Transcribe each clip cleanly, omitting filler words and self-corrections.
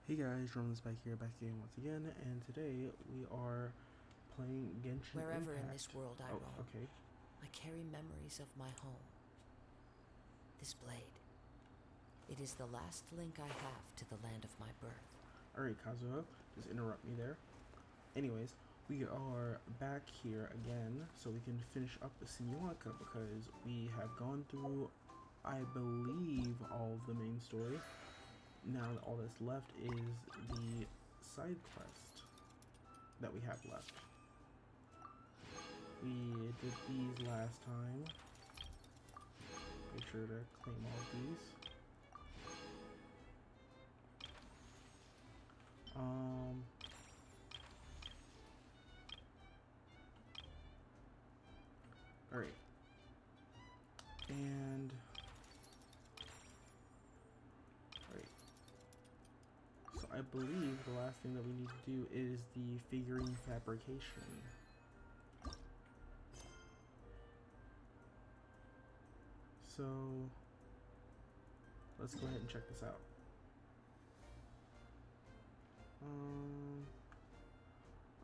Hey guys, Roman's back here, back again once again, and today we are playing Genshin Wherever in this Impact. world I Oh, roam, okay. I carry memories of my home. This blade. It is the last link I have to the land of my birth. Alright, Kazuha, just interrupt me there. Anyways, we are back here again so we can finish up the Sinuaka because we have gone through, I believe, all of the main story. Now all that's left is the side quest that we have left. We did these last time. Make sure to claim all of these. Um, Alright. And alright. So I believe the last thing that we need to do is the figurine fabrication. So let's go ahead and check this out.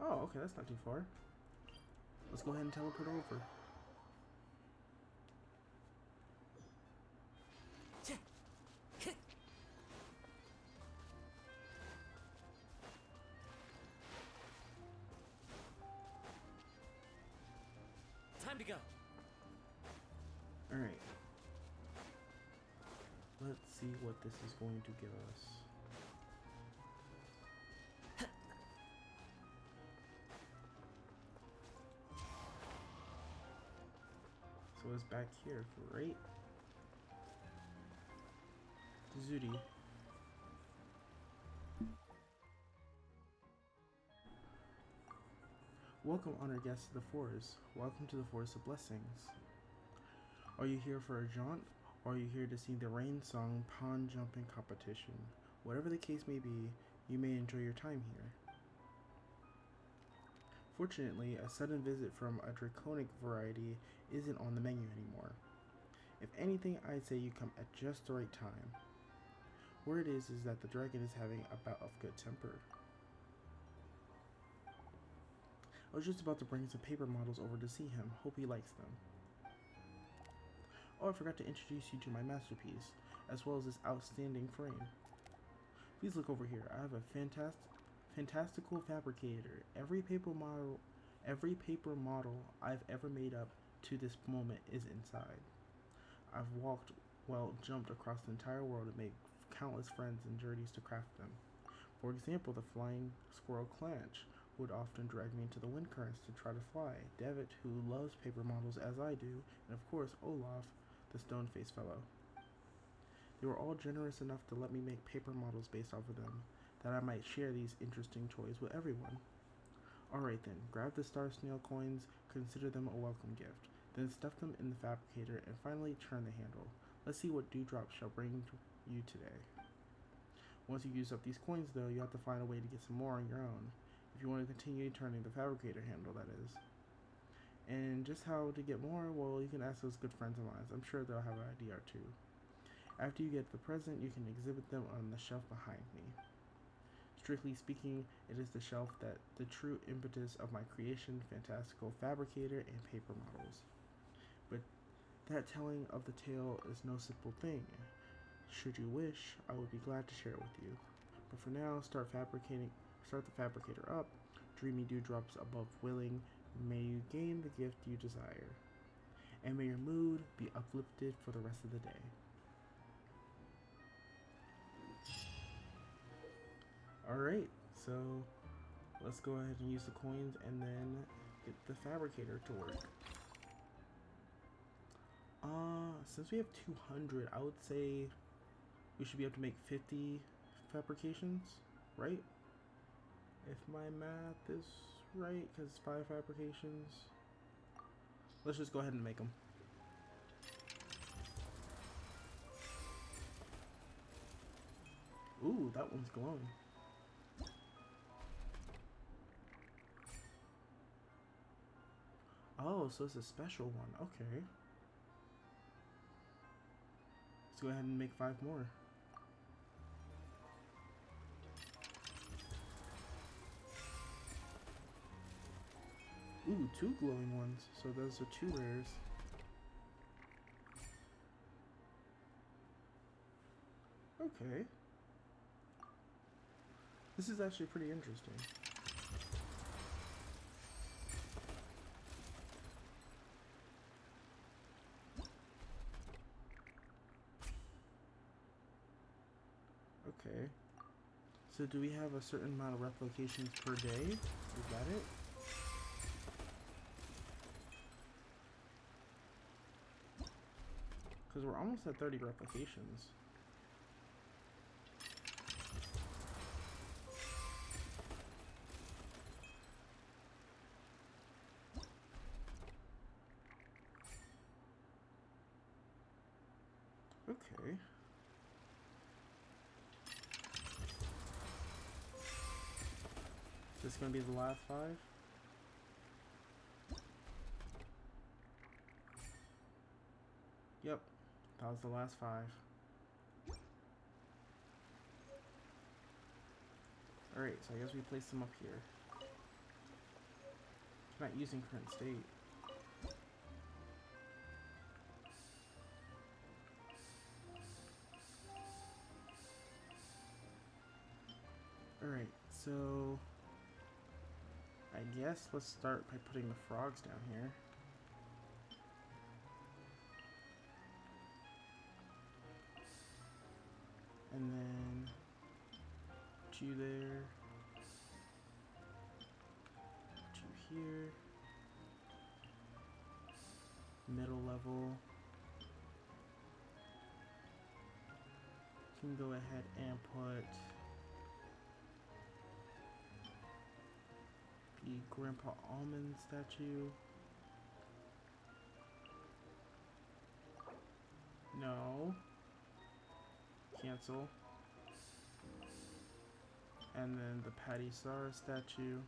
Oh, okay, that's not too far. Let's go ahead and teleport over. Time to go. Alright. Let's see what this is going to give us. So it's back here, great. Zudi. Welcome, honored guests to the forest. Welcome to the Forest of Blessings. Are you here for a jaunt, or are you here to see the rain song pond jumping competition? Whatever the case may be, you may enjoy your time here. Fortunately, a sudden visit from a draconic variety isn't on the menu anymore. If anything, I'd say you come at just the right time. Word is that the dragon is having a bout of good temper. I was just about to bring some paper models over to see him. Hope he likes them. Oh, I forgot to introduce you to my masterpiece, as well as this outstanding frame. Please look over here. I have a fantastical fabricator. Every paper model I've ever made up to this moment is inside. I've walked, well, jumped across the entire world and made countless friends and journeys to craft them. For example, the flying squirrel Clanch would often drag me into the wind currents to try to fly. Devitt, who loves paper models as I do, and of course Olaf, the stone-faced fellow. They were all generous enough to let me make paper models based off of them, that I might share these interesting toys with everyone. Alright then, grab the star snail coins, consider them a welcome gift, then stuff them in the fabricator, and finally turn the handle. Let's see what Dewdrop shall bring you today. Once you use up these coins though, you have to find a way to get some more on your own, if you want to continue turning the fabricator handle, that is. And just how to get more, well, you can ask those good friends of mine. I'm sure they'll have an idea or two. After you get the present, you can exhibit them on the shelf behind me. Strictly speaking, it is the shelf that the true impetus of my creation, fantastical fabricator, and paper models. But that telling of the tale is no simple thing. Should you wish, I would be glad to share it with you. But for now, start the fabricator up. Dreamy dewdrops above willing, may you gain the gift you desire. And may your mood be uplifted for the rest of the day. Alright, so let's go ahead and use the coins and then get the fabricator to work. Since we have 200, I would say we should be able to make 50 fabrications, right? If my math is right, because 5 fabrications. Let's just go ahead and make them. Ooh, that one's glowing. Oh, so it's a special one. Okay. Let's go ahead and make 5 more. Ooh, two glowing ones. So those are two rares. Okay. This is actually pretty interesting. Okay. So do we have a certain amount of replications per day? Is that it? Because we're almost at 30 replications. Okay. Is this gonna be the last 5? Yep. That was the last 5. Alright, so I guess we place them up here. Not using current state. Alright, so I guess let's start by putting the frogs down here. And then 2 there. 2 here. Middle level. Can go ahead and put the Grandpa Almond statue. No. Cancel. And then the Patty Sara statue.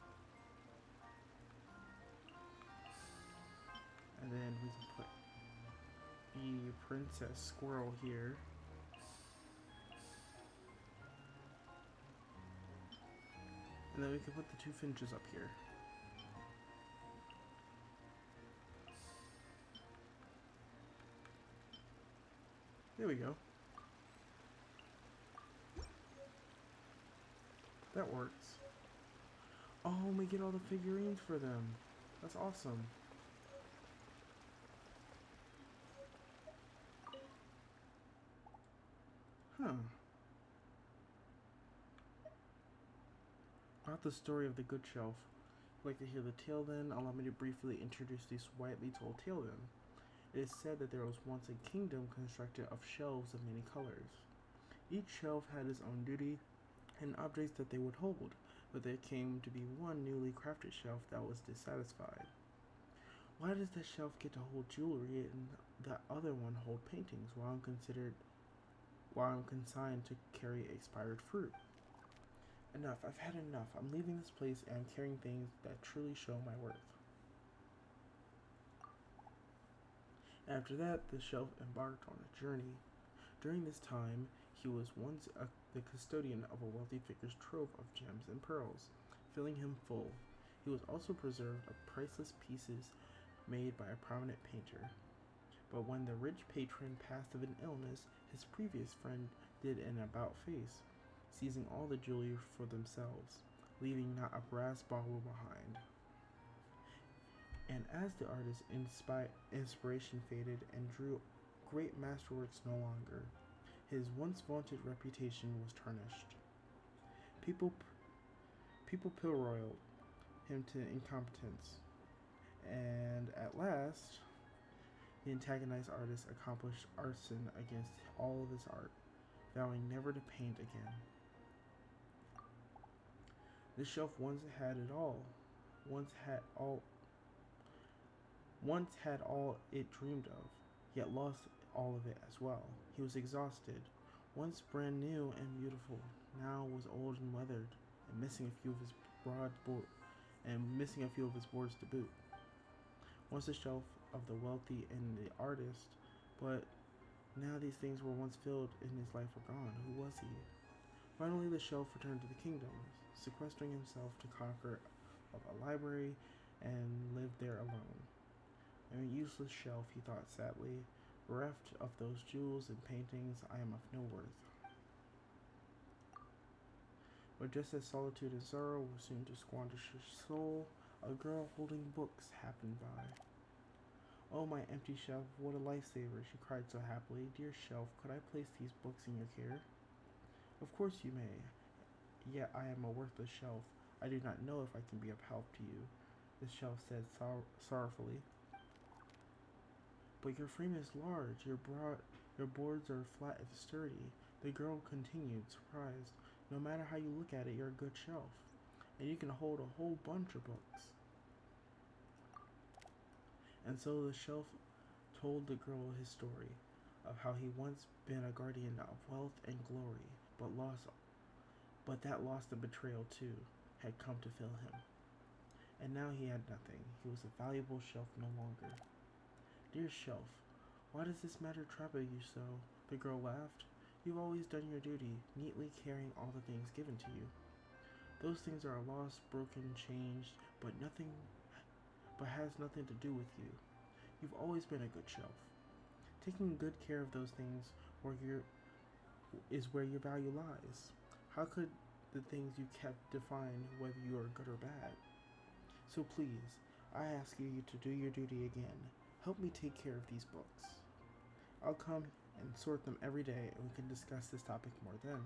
And then we can put the Princess Squirrel here. And then we can put the 2 finches up here. There we go. That works. Oh, we get all the figurines for them. That's awesome. Huh. About the story of the Good Shelf. If you'd like to hear the tale then, allow me to briefly introduce this widely told tale then. It is said that there was once a kingdom constructed of shelves of many colors. Each shelf had its own duty and objects that they would hold, but there came to be one newly crafted shelf that was dissatisfied. Why does that shelf get to hold jewelry and the other one hold paintings while I'm consigned to carry expired fruit? Enough, I've had enough. I'm leaving this place and I'm carrying things that truly show my worth. After that, the shelf embarked on a journey. During this time, he was once the custodian of a wealthy figure's trove of gems and pearls, filling him full. He was also preserved of priceless pieces made by a prominent painter. But when the rich patron passed of an illness, his previous friend did an about-face, seizing all the jewelry for themselves, leaving not a brass bauble behind. And as the artist's inspiration faded and drew great masterworks no longer, his once vaunted reputation was tarnished. People pilloiled him to incompetence, and at last, the antagonized artist accomplished arson against all of his art, vowing never to paint again. This shelf once had all it dreamed of, yet lost all of it as well. He was exhausted, once brand new and beautiful, now was old and weathered, and missing a few of his boards to boot. Once the shelf of the wealthy and the artist, but now these things were once filled in his life were gone. Who was he? Finally, the shelf returned to the kingdom, sequestering himself to conquer of a library and lived there alone. A useless shelf, he thought sadly. Bereft of those jewels and paintings, I am of no worth. But just as solitude and sorrow were soon to squander his soul, a girl holding books happened by. Oh, my empty shelf, what a lifesaver, she cried so happily. Dear shelf, could I place these books in your care? Of course you may. Yet I am a worthless shelf. I do not know if I can be of help to you, the shelf said sorrowfully. But your frame is large, your boards are flat and sturdy, the girl continued, surprised. No matter how you look at it, you're a good shelf, and you can hold a whole bunch of books. And so the shelf told the girl his story of how he once been a guardian of wealth and glory, but that loss and betrayal too had come to fill him. And now he had nothing. He was a valuable shelf no longer. Dear shelf, why does this matter trouble you so? The girl laughed. You've always done your duty, neatly carrying all the things given to you. Those things are lost, broken, changed, but has nothing to do with you. You've always been a good shelf. Taking good care of those things is where your value lies. How could the things you kept define whether you are good or bad? So please, I ask you to do your duty again. Help me take care of these books. I'll come and sort them every day, and we can discuss this topic more then.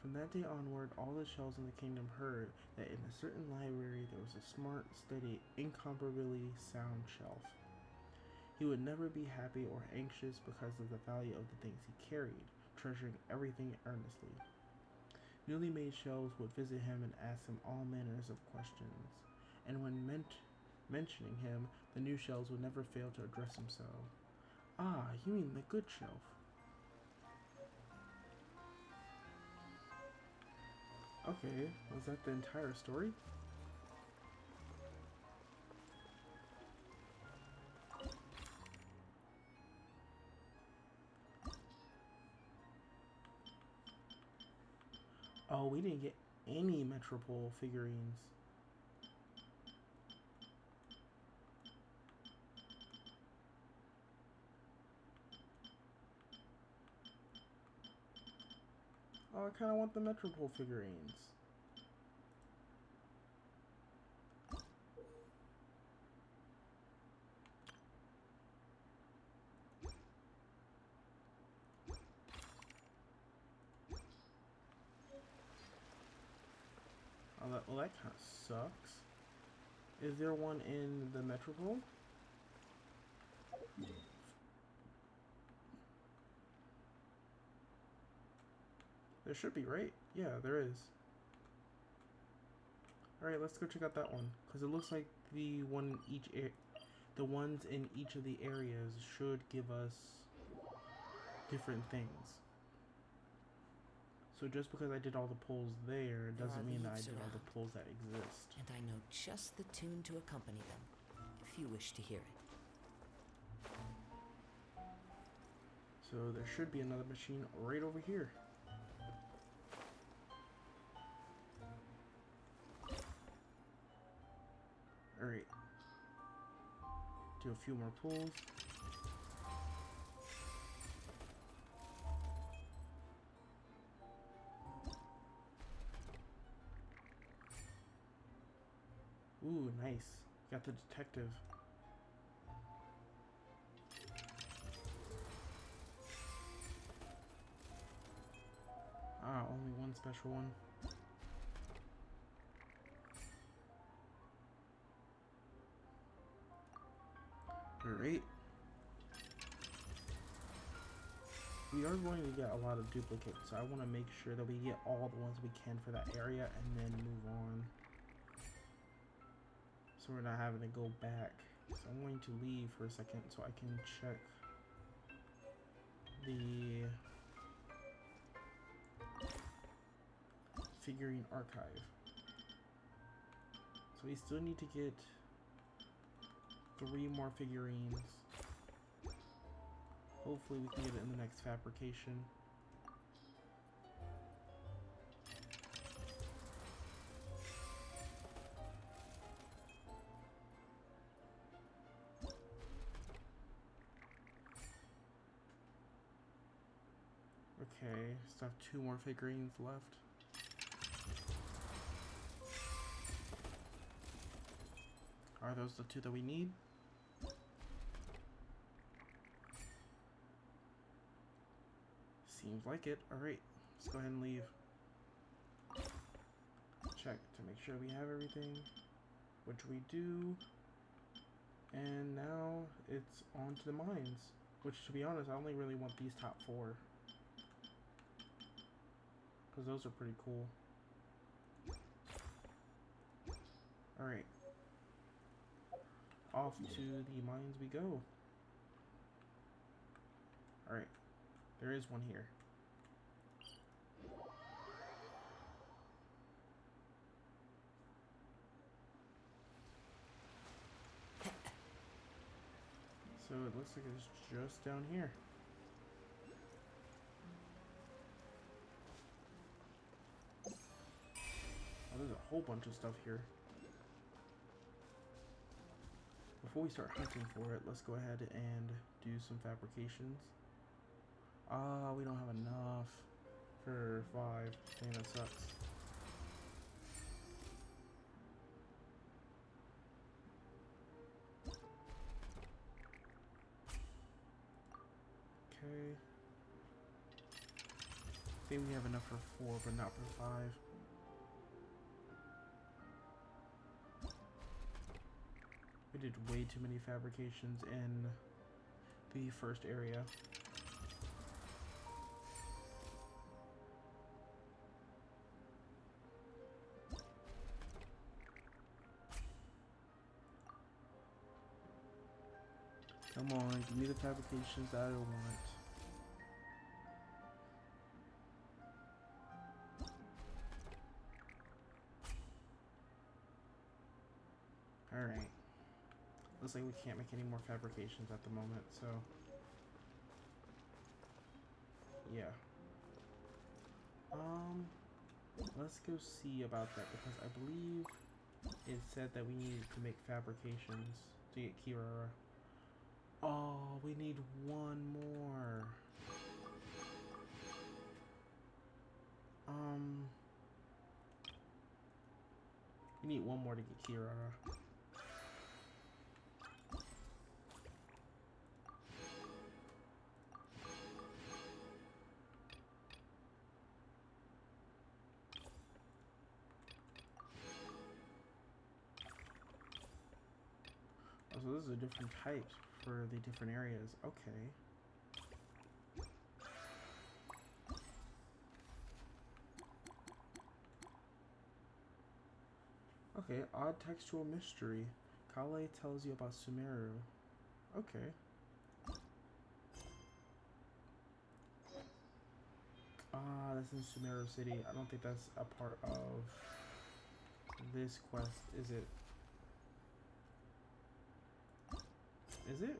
From that day onward, all the shelves in the kingdom heard that in a certain library there was a smart, steady, incomparably sound shelf. He would never be happy or anxious because of the value of the things he carried, treasuring everything earnestly. Newly made shelves would visit him and ask him all manners of questions, and when mentioning him, the new shelves would never fail to address him so. Ah, you mean the good shelf. Okay, was that the entire story? Oh, we didn't get any Metropole figurines. Oh, I kind of want the Metropole figurines. Well, that kind of sucks. Is there one in the Metropole? There should be, right? Yeah, there is. Alright, let's go check out that one. Because it looks like the ones in each of the areas should give us different things. So just because I did all the pulls there doesn't mean that I did all the pulls that exist. And I know just the tune to accompany them, if you wish to hear it. So there should be another machine right over here. Alright. Do a few more pulls. Ooh, nice. Got the detective. Ah, only one special one. Alright. We are going to get a lot of duplicates, so I want to make sure that we get all the ones we can for that area and then move on. So we're not having to go back. So I'm going to leave for a second so I can check the figurine archive. So we still need to get 3 more figurines. Hopefully we can get it in the next fabrication. Okay, still have 2 more figurines left. Are those the 2 that we need? Seems like it. Alright, let's go ahead and leave. Check to make sure we have everything, which we do. And now it's on to the mines, which, to be honest, I only really want these top 4. Because those are pretty cool. Alright. Off to the mines we go. Alright. There is one here. So it looks like it's just down here. Oh, there's a whole bunch of stuff here. Before we start hunting for it, let's go ahead and do some fabrications. Ah, we don't have enough for 5. Dang, that sucks. Okay. I think we have enough for 4, but not for 5. We did way too many fabrications in the first area. Come on, give me the fabrications that I want. Alright. Looks like we can't make any more fabrications at the moment, so... yeah. Let's go see about that, because I believe it said that we needed to make fabrications to get Kirara. Oh, we need 1 more. We need 1 more to get Kirara. Oh, so this is a different types for the different areas. Okay. Okay, odd textual mystery. Kale tells you about Sumeru. Okay. Ah, that's in Sumeru City. I don't think that's a part of this quest, is it? Is it?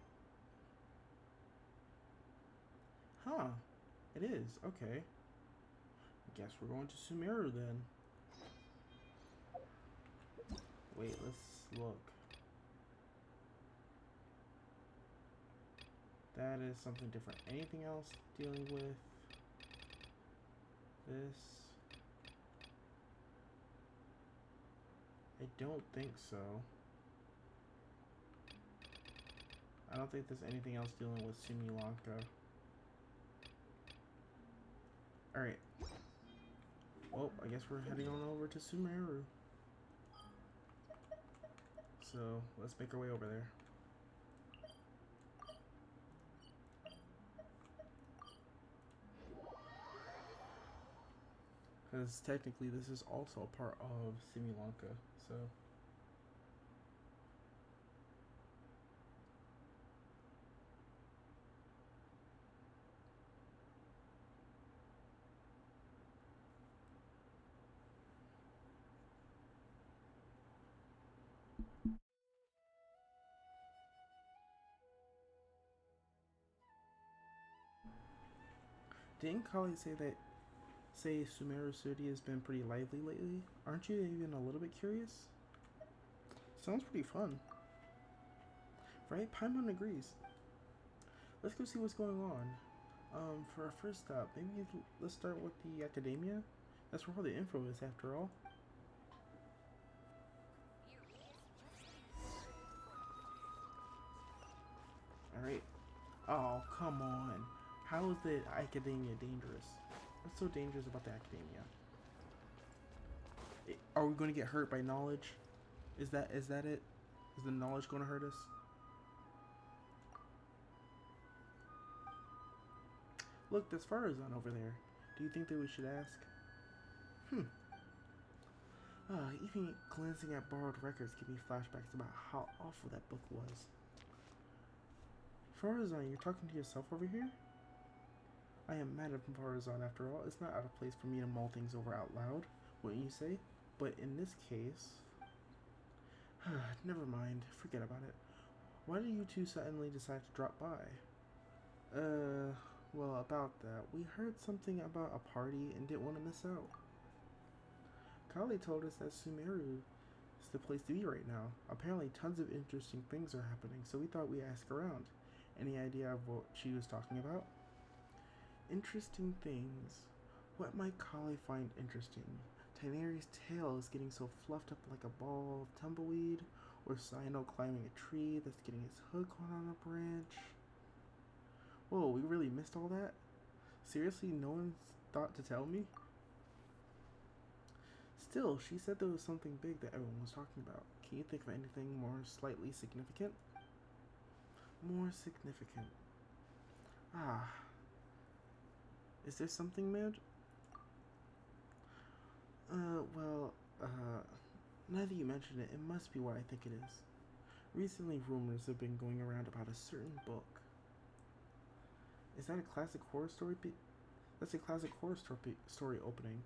Huh. It is. Okay. Guess we're going to Sumeru then. Wait, let's look. That is something different. Anything else dealing with this? I don't think so. I don't think there's anything else dealing with Simi Lanka. Alright. Well, I guess we're heading on over to Sumeru. So, let's make our way over there. Because technically this is also a part of Simi Lanka, so... Didn't Kali say Sumeru City has been pretty lively lately? Aren't you even a little bit curious? Sounds pretty fun. Right? Paimon agrees. Let's go see what's going on. For our first stop, let's start with the academia. That's where all the info is, after all. Alright. Oh, come on. How is the academia dangerous? What's so dangerous about the academia? Are we going to get hurt by knowledge? Is that it? Is the knowledge going to hurt us? Look, there's Farazan over there. Do you think that we should ask? Even glancing at borrowed records give me flashbacks about how awful that book was. Farazan, you're talking to yourself over here? I am Madame Farazan after all. It's not out of place for me to mull things over out loud, wouldn't you say? But in this case... never mind. Forget about it. Why did you two suddenly decide to drop by? Well, about that. We heard something about a party and didn't want to miss out. Kali told us that Sumeru is the place to be right now. Apparently tons of interesting things are happening, so we thought we'd ask around. Any idea of what she was talking about? Interesting things. What might Kali find interesting? Tainari's tail is getting so fluffed up like a ball of tumbleweed, or Sino climbing a tree that's getting his hook caught on a branch. Whoa, we really missed all that? Seriously, no one thought to tell me? Still, she said there was something big that everyone was talking about. Can you think of anything more slightly significant? More significant. Ah. Is there something, Mad? Now that you mention it, it must be what I think it is. Recently, rumors have been going around about a certain book. Is that a classic horror story? That's a classic horror story opening.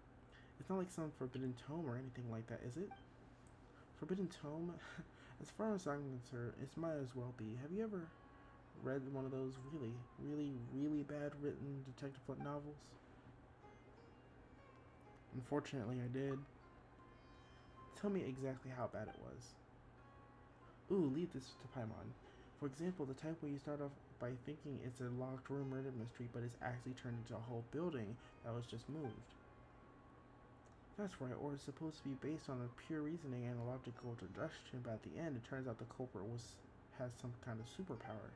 It's not like some forbidden tome or anything like that, is it? Forbidden tome? As far as I'm concerned, it might as well be. Have you ever read one of those really bad written detective novels? Unfortunately, I did. Tell me exactly how bad it was. Ooh, leave this to Paimon. For example, the type where you start off by thinking it's a locked room murder mystery, but it's actually turned into a whole building that was just moved. That's right, or it's supposed to be based on a pure reasoning and a logical deduction, but at the end it turns out the culprit has some kind of superpower.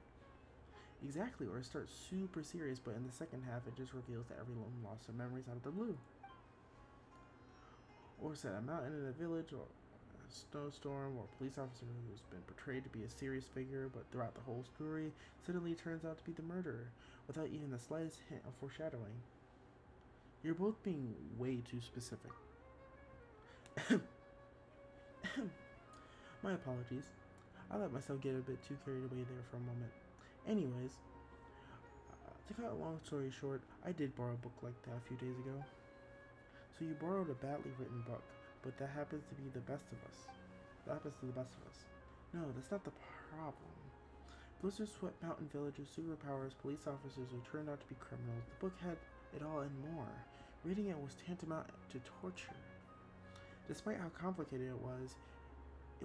Exactly, or it starts super serious, but in the second half it just reveals that everyone lost their memories out of the blue. Or it's at a mountain in a village, or a snowstorm, or a police officer who's been portrayed to be a serious figure, but throughout the whole story suddenly turns out to be the murderer, without even the slightest hint of foreshadowing. You're both being way too specific. My apologies. I let myself get a bit too carried away there for a moment. Anyways, to cut a long story short, I did borrow a book like that a few days ago. So you borrowed a badly written book, but that happens to be the best of us. That happens to the best of us. No, that's not the problem. Blizzard swept mountain villages, superpowers, police officers who turned out to be criminals. The book had it all and more. Reading it was tantamount to torture. Despite how complicated it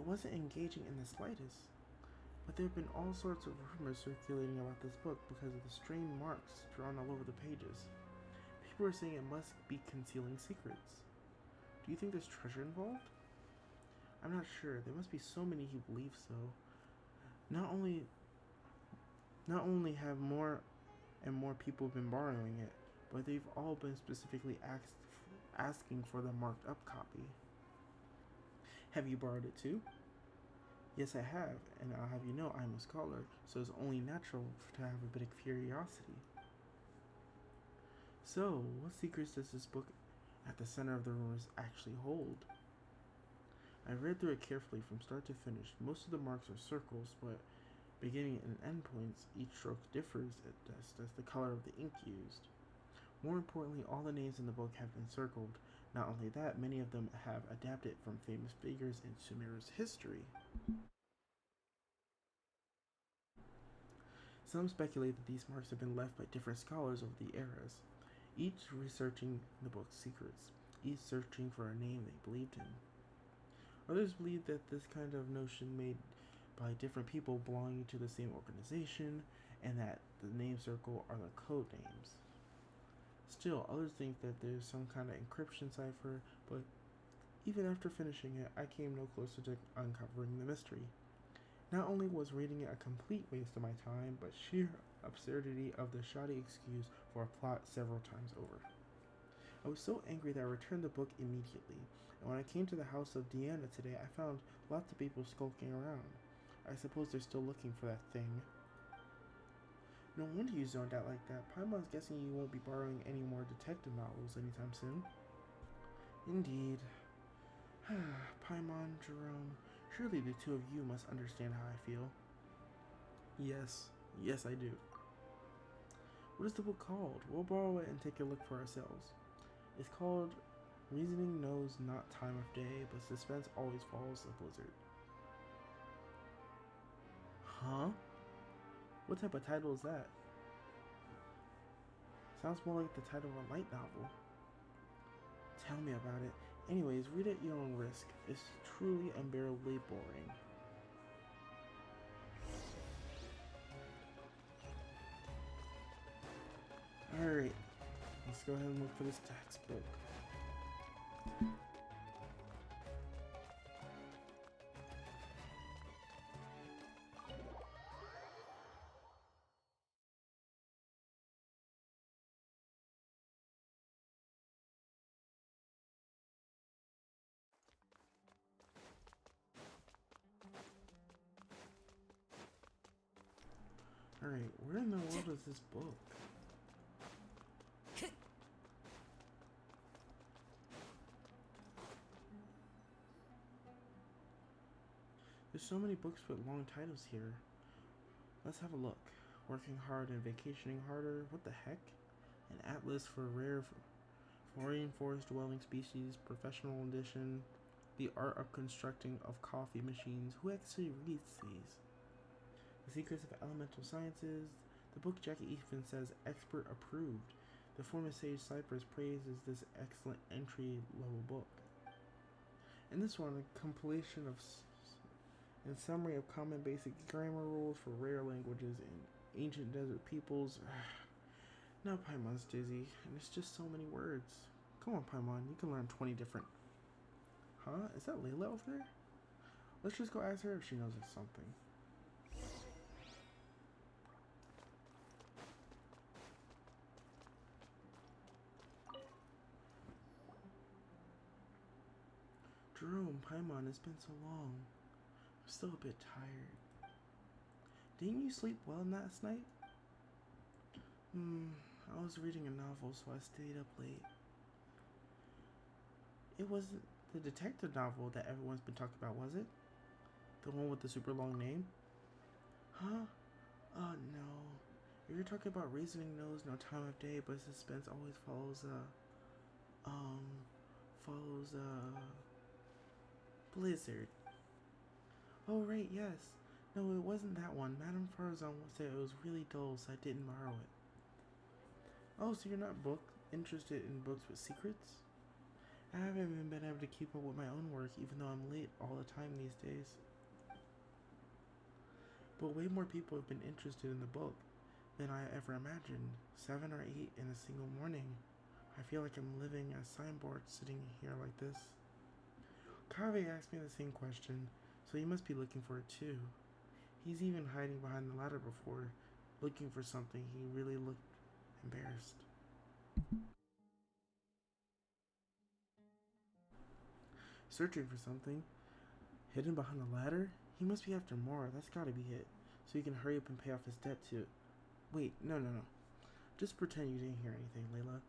wasn't engaging in the slightest. But there have been all sorts of rumors circulating about this book because of the strange marks drawn all over the pages. People are saying it must be concealing secrets. Do you think there's treasure involved? I'm not sure. There must be so many who believe so. Not only have more and more people been borrowing it, but they've all been specifically asking for the marked up copy. Have you borrowed it too? Yes, I have, and I'll have you know I'm a scholar, so it's only natural to have a bit of curiosity. So, what secrets does this book at the center of the rumors actually hold? I read through it carefully from start to finish. Most of the marks are circles, but beginning and end points, each stroke differs as the color of the ink used. More importantly, all the names in the book have been circled. Not only that, many of them have adapted from famous figures in Sumeru's history. Some speculate that these marks have been left by different scholars over the eras, each researching the book's secrets, each searching for a name they believed in. Others believe that this kind of notion made by different people belonging to the same organization, and that the name circle are the code names. Still, others think that there's some kind of encryption cipher, but even after finishing it, I came no closer to uncovering the mystery. Not only was reading it a complete waste of my time, but sheer absurdity of the shoddy excuse for a plot several times over. I was so angry that I returned the book immediately, and when I came to the house of Deanna today, I found lots of people skulking around. I suppose they're still looking for that thing. No wonder you zoned out like that. Paimon's guessing you won't be borrowing any more detective novels anytime soon. Indeed. Paimon, Jerome, surely the two of you must understand how I feel. Yes, I do. What is the book called? We'll borrow it and take a look for ourselves. It's called Reasoning Knows Not Time of Day, but Suspense Always Follows the Blizzard. Huh? What type of title is that? Sounds more like the title of a light novel. Tell me about it. Anyways, read at your own risk. It's truly unbearably boring. Alright, let's go ahead and look for this textbook. Alright, where in the world is this book? There's so many books with long titles here. Let's have a look. Working hard and vacationing harder. What the heck? An atlas for rare foreign forest dwelling species, professional edition. The art of constructing of coffee machines. Who actually reads these? The secrets of elemental sciences. The book jacket even says expert approved. The former sage Cypress praises this excellent entry level book. And this one, a compilation of and summary of common basic grammar rules for rare languages and ancient desert peoples. Now Paimon's dizzy, and it's just so many words. Come on, Paimon, you can learn 20 different. Huh? Is that Layla over there? Let's just go ask her if she knows something. Jerome, Paimon, it's been so long. I'm still a bit tired. Didn't you sleep well last night? I was reading a novel, so I stayed up late. It wasn't the detective novel that everyone's been talking about, was it? The one with the super long name? Huh? Oh no. If you're talking about Reasoning Knows No Time of Day, but suspense always follows Blizzard. Oh right, yes. No, it wasn't that one. Madame Farzan said it was really dull, so I didn't borrow it. Oh, so you're not interested in books with secrets? I haven't even been able to keep up with my own work, even though I'm late all the time these days. But way more people have been interested in the book than I ever imagined. 7 or 8 in a single morning. I feel like I'm living a signboard sitting here like this. Kaveh asked me the same question, so he must be looking for it too. He's even hiding behind the ladder before, looking for something. He really looked embarrassed. Searching for something? Hidden behind the ladder? He must be after more. That's gotta be it. So he can hurry up and pay off his debt too. Wait, no. Just pretend you didn't hear anything, Layla.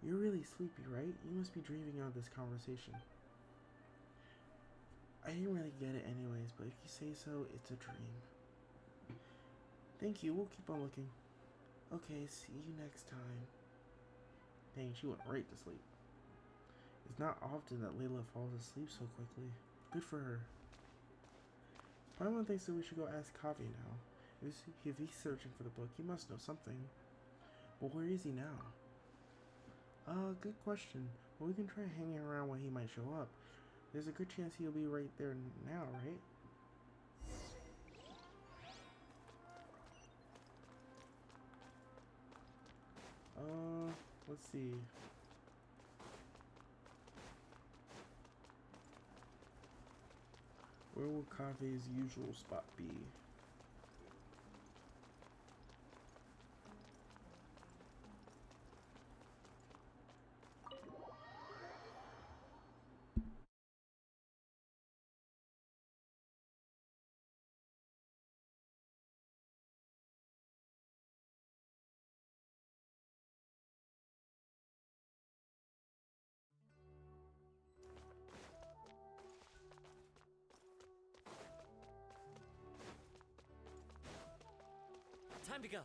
You're really sleepy, right? You must be dreaming of this conversation. I didn't really get it anyways, but if you say so, it's a dream. Thank you, we'll keep on looking. Okay, see you next time. Dang, she went right to sleep. It's not often that Layla falls asleep so quickly. Good for her. Paimon thinks that we should go ask Kaveh now. If he's searching for the book, he must know something. But where is he now? Good question. Well, we can try hanging around when he might show up. There's a good chance he'll be right there now, right? let's see. Where will Kave's usual spot be? Time to go.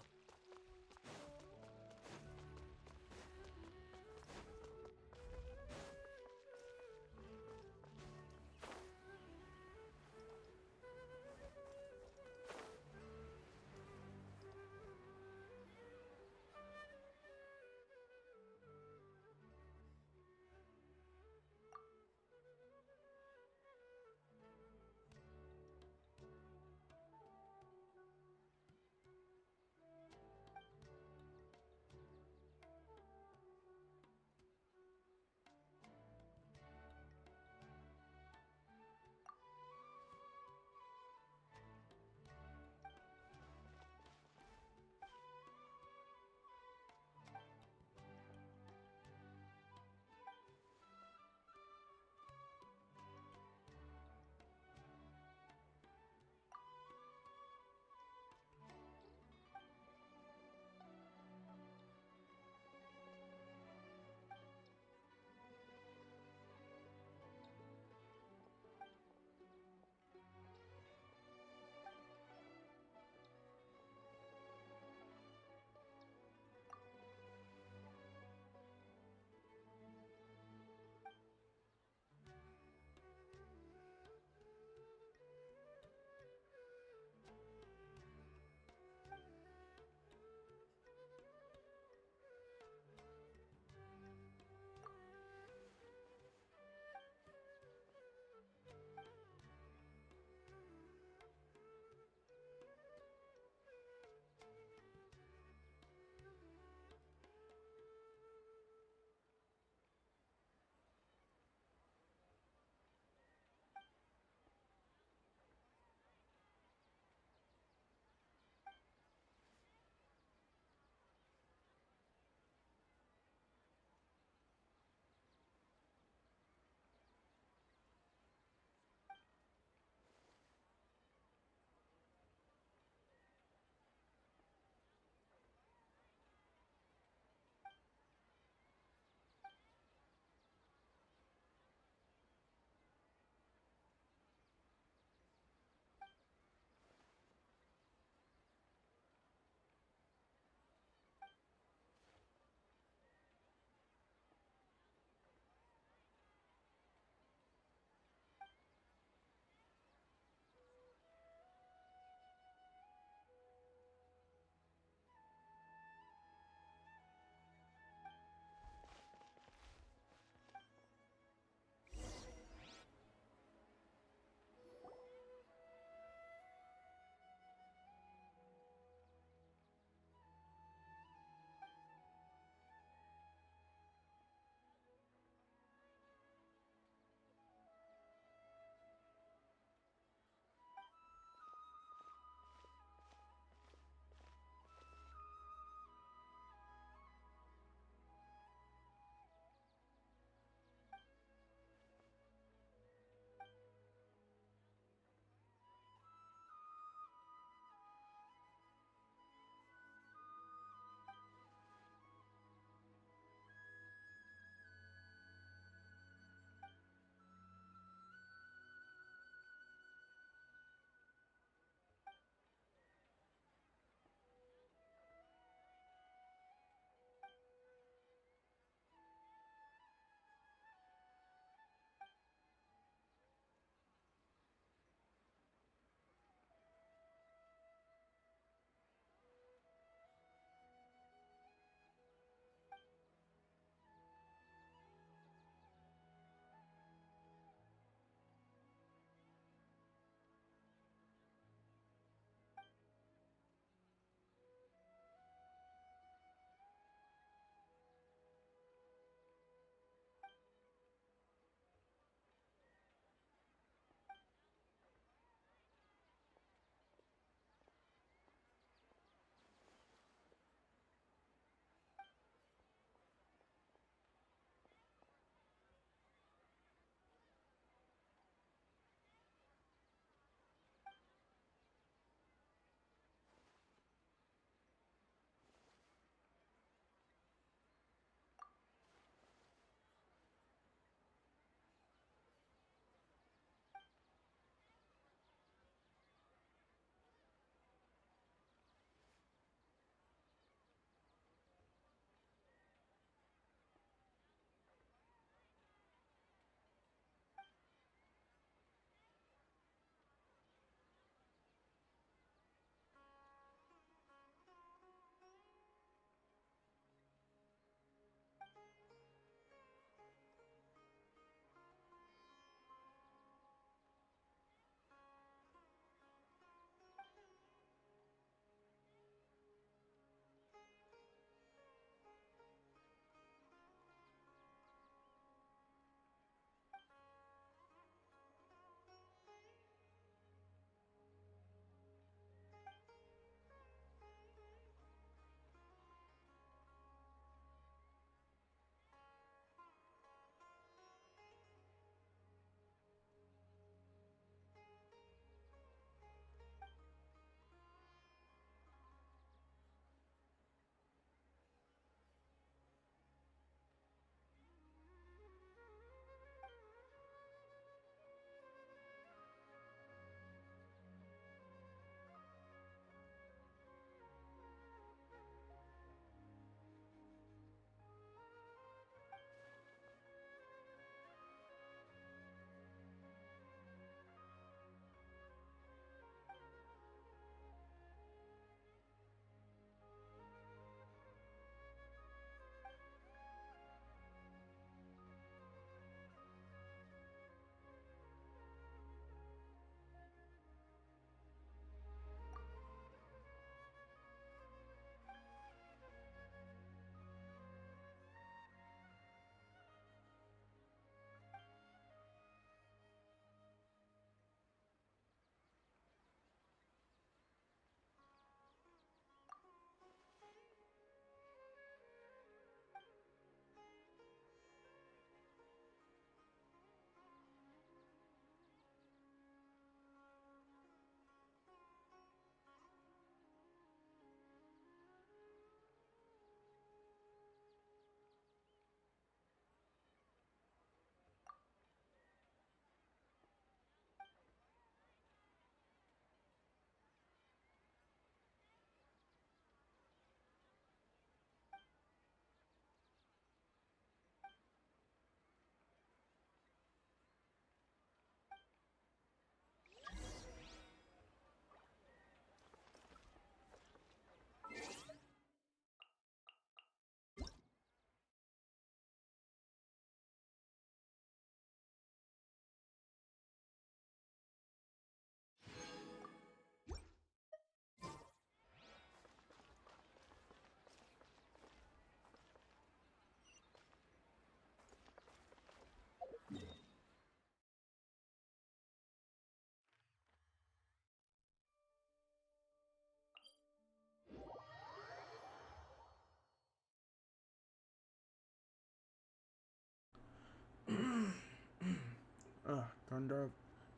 Gandar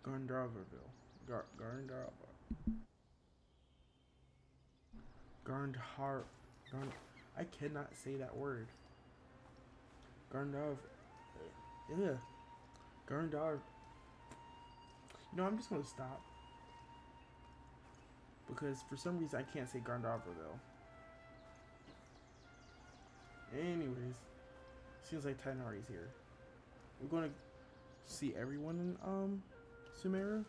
Gandharville. Gandharva. Gandhar. Gand. I cannot say that word. Gandharv. Yeah. Gandharv. You know, I'm just gonna stop because for some reason I can't say Gandharville. Anyways, seems like Tainari's here. We're gonna see everyone in Sumeru.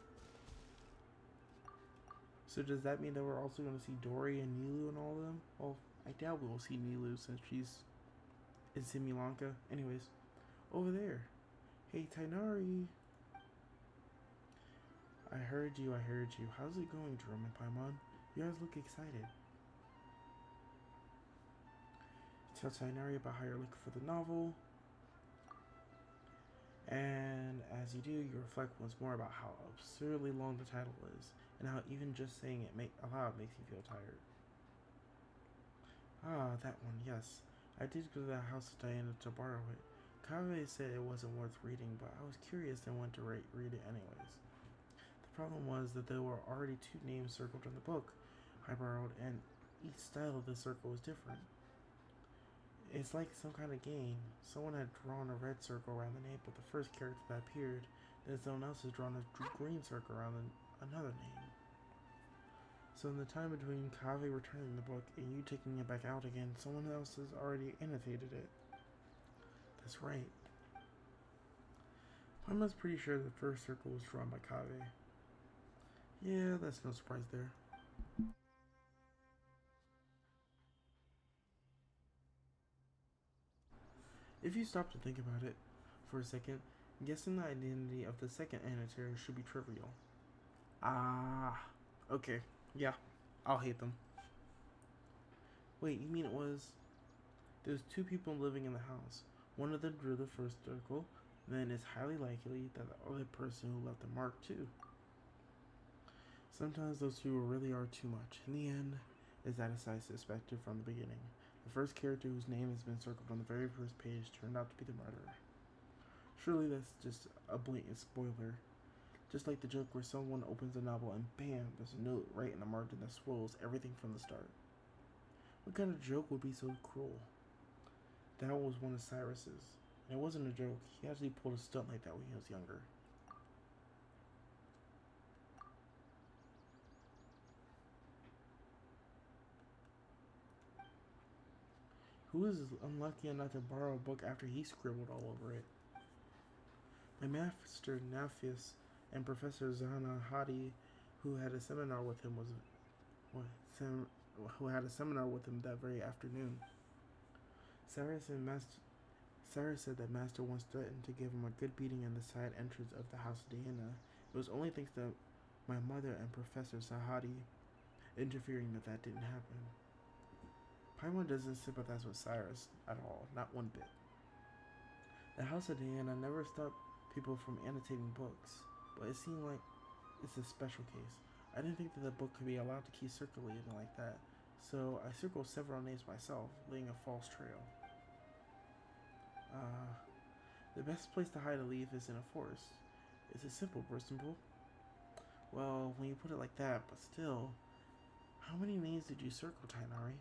So does that mean that we're also gonna see Dory and Nilu and all of them? Well, I doubt we will see Nilu since she's in Simulanka. Anyways, over there. Hey Tainari. I heard you. How's it going, Jerome and Paimon? You guys look excited. Tell Tainari about how you're looking for the novel. And as you do, you reflect once more about how absurdly long the title is, and how even just saying it aloud makes you feel tired. Ah, that one, yes. I did go to the house of Diana to borrow it. Kaveh said it wasn't worth reading, but I was curious and went to read it anyways. The problem was that there were already 2 names circled in the book I borrowed, and each style of the circle was different. It's like some kind of game. Someone had drawn a red circle around the name, but the first character that appeared, then someone else has drawn a green circle around another name. So in the time between Kaveh returning the book and you taking it back out again, someone else has already annotated it. That's right. I'm almost pretty sure the first circle was drawn by Kaveh. Yeah, that's no surprise there. If you stop to think about it for a second, guessing the identity of the second annotator should be trivial. Ah, okay, yeah, I'll hate them. Wait, you mean there's 2 people living in the house. One of them drew the first circle, then it's highly likely that the other person who left the mark too. Sometimes those 2 really are too much. In the end, is that as I suspected from the beginning. The first character whose name has been circled on the very first page turned out to be the murderer. Surely that's just a blatant spoiler. Just like the joke where someone opens a novel and bam, there's a note right in the margin that spoils everything from the start. What kind of joke would be so cruel? That was one of Cyrus's. And it wasn't a joke. He actually pulled a stunt like that when he was younger. Who is unlucky enough to borrow a book after he scribbled all over it? My master Naphius and Professor Zana Hadi, who had a seminar with him that very afternoon. Cyrus said that Master once threatened to give him a good beating in the side entrance of the House of Diana. It was only thanks to my mother and Professor Sahadi interfering that didn't happen. Paimon doesn't sympathize with Cyrus at all, not one bit. The House of Diana never stopped people from annotating books, but it seemed like it's a special case. I didn't think that the book could be allowed to keep circulating like that, so I circled several names myself, laying a false trail. The best place to hide a leaf is in a forest. Is it simple, Simple? Well, when you put it like that, but still. How many names did you circle, Tainari?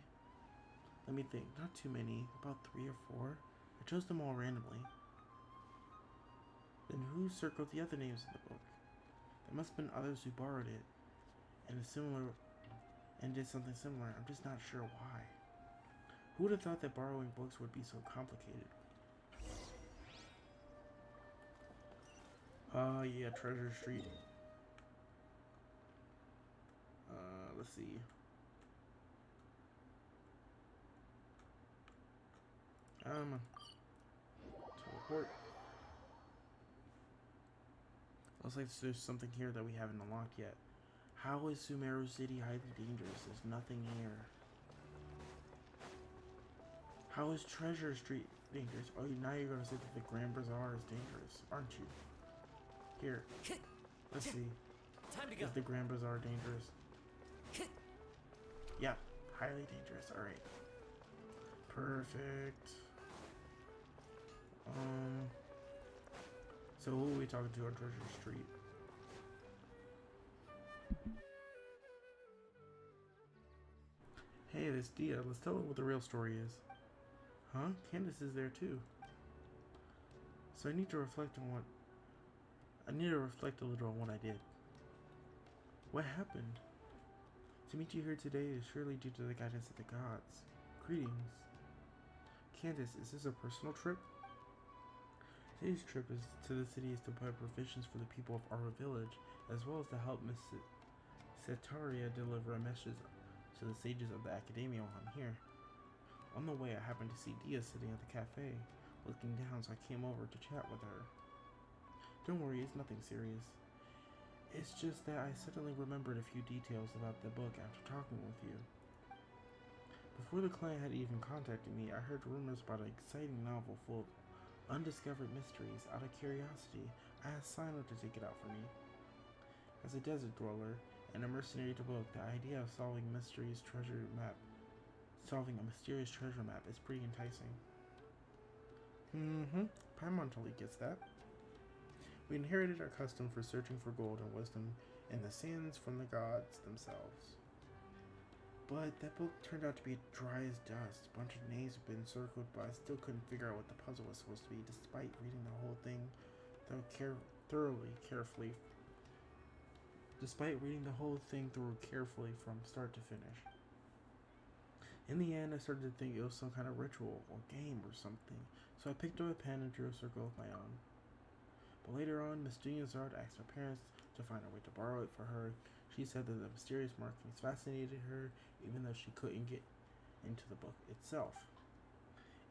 Let me think, not too many, about 3 or 4. I chose them all randomly. Then who circled the other names in the book? There must have been others who borrowed it, and did something similar. I'm just not sure why. Who would have thought that borrowing books would be so complicated? Yeah, Treasure Street. Let's see. Teleport. Looks like there's something here that we haven't unlocked yet. How is Sumeru City highly dangerous? There's nothing here. How is Treasure Street dangerous? Oh, now you're gonna say that the Grand Bazaar is dangerous, aren't you? Here, let's see. Time to go. Is the Grand Bazaar dangerous? Yeah, highly dangerous. All right. Perfect. So who are we talking to on Treasure Street? Hey, this Dia. Let's tell her what the real story is. Huh? Candace is there too. So I need to reflect a little on what I did. What happened? To meet you here today is surely due to the guidance of the gods. Greetings. Candace, is this a personal trip? Today's trip is to the city is to buy provisions for the people of our village, as well as to help Miss Setaria deliver a message to the sages of the academia while I'm here. On the way, I happened to see Dia sitting at the cafe, looking down, so I came over to chat with her. Don't worry, it's nothing serious. It's just that I suddenly remembered a few details about the book after talking with you. Before the client had even contacted me, I heard rumors about an exciting novel full of undiscovered mysteries. Out of curiosity, I asked Sino to take it out for me. As a desert dweller and a mercenary to both, the idea of solving a mysterious treasure map is pretty enticing. Paimon totally gets that. We inherited our custom for searching for gold and wisdom in the sands from the gods themselves. But that book turned out to be dry as dust. A bunch of names have been circled, but I still couldn't figure out what the puzzle was supposed to be, despite reading the whole thing carefully from start to finish. In the end, I started to think it was some kind of ritual or game or something, so I picked up a pen and drew a circle of my own. But later on, Miss Dunyazard asked my parents to find a way to borrow it for her. She said that the mysterious markings fascinated her, even though she couldn't get into the book itself.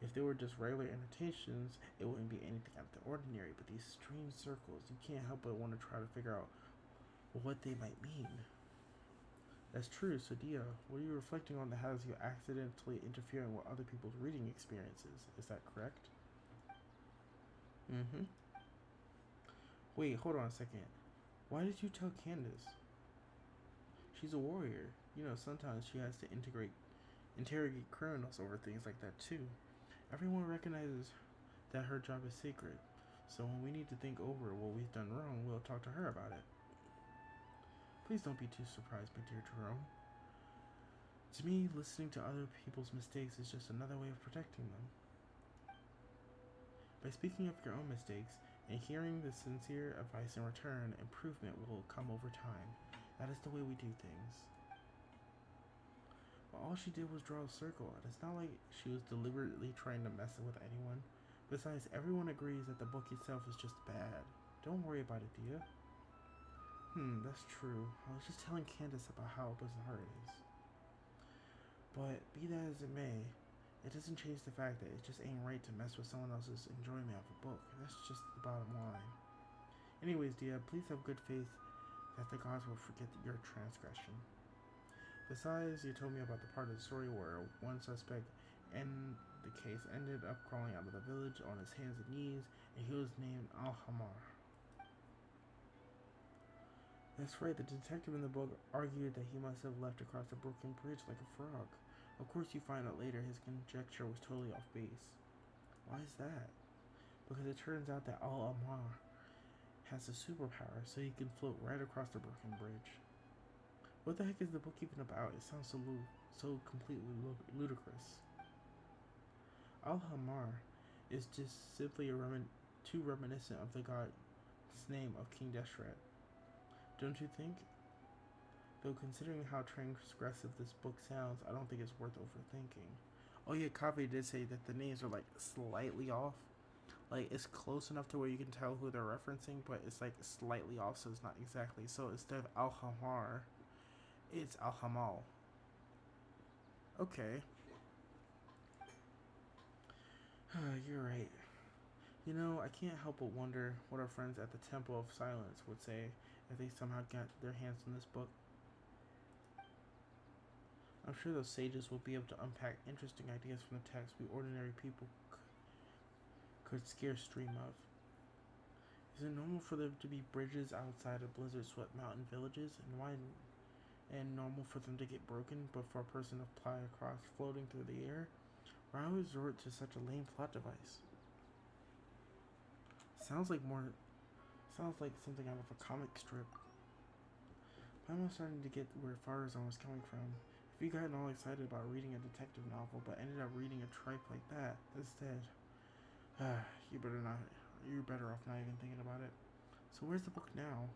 If they were just regular annotations, it wouldn't be anything out of the ordinary, but these strange circles, you can't help but want to try to figure out what they might mean. That's true, so Dia, what are you reflecting on that has you accidentally interfering with other people's reading experiences? Is that correct? Wait, hold on a second. Why did you tell Candace? She's a warrior. You know, sometimes she has to interrogate criminals over things like that too. Everyone recognizes that her job is sacred, so when we need to think over what we've done wrong, we'll talk to her about it. Please don't be too surprised, my dear Jerome. To me, listening to other people's mistakes is just another way of protecting them. By speaking of your own mistakes and hearing the sincere advice in return, improvement will come over time. That is the way we do things. But all she did was draw a circle, and it's not like she was deliberately trying to mess with anyone. Besides, everyone agrees that the book itself is just bad. Don't worry about it, Dia. That's true. I was just telling Candace about how bizarre it is. But be that as it may, it doesn't change the fact that it just ain't right to mess with someone else's enjoyment of a book. That's just the bottom line. Anyways, Dia, please have good faith that the gods will forget your transgression. Besides, you told me about the part of the story where one suspect in the case ended up crawling out of the village on his hands and knees, and he was named Al-Hamar. That's right, the detective in the book argued that he must have leapt across the broken bridge like a frog. Of course, you find out later his conjecture was totally off base. Why is that? Because it turns out that Al-Amar has a superpower, so he can float right across the broken bridge. What the heck is the book even about? It sounds so completely ludicrous. Al-Hamar is just simply too reminiscent of the god's name of King Deshret. Don't you think? Though considering how transgressive this book sounds, I don't think it's worth overthinking. Oh yeah, Kaveh did say that the names are like slightly off. Like it's close enough to where you can tell who they're referencing, but it's like slightly off, so it's not exactly. So instead of Al-Hamar, it's Al-Hamal. Okay. You're right. You know, I can't help but wonder what our friends at the Temple of Silence would say if they somehow got their hands on this book. I'm sure those sages will be able to unpack interesting ideas from the text we ordinary people could scarce dream of. Is it normal for there to be bridges outside of blizzard-swept mountain villages, and normal for them to get broken, but for a person to fly across floating through the air? Why resort to such a lame plot device? Sounds like more Sounds like something out of a comic strip. I'm starting to get where Farazan was coming from. If you gotten all excited about reading a detective novel but ended up reading a tripe like that instead, you're better off not even thinking about it. So where's the book now?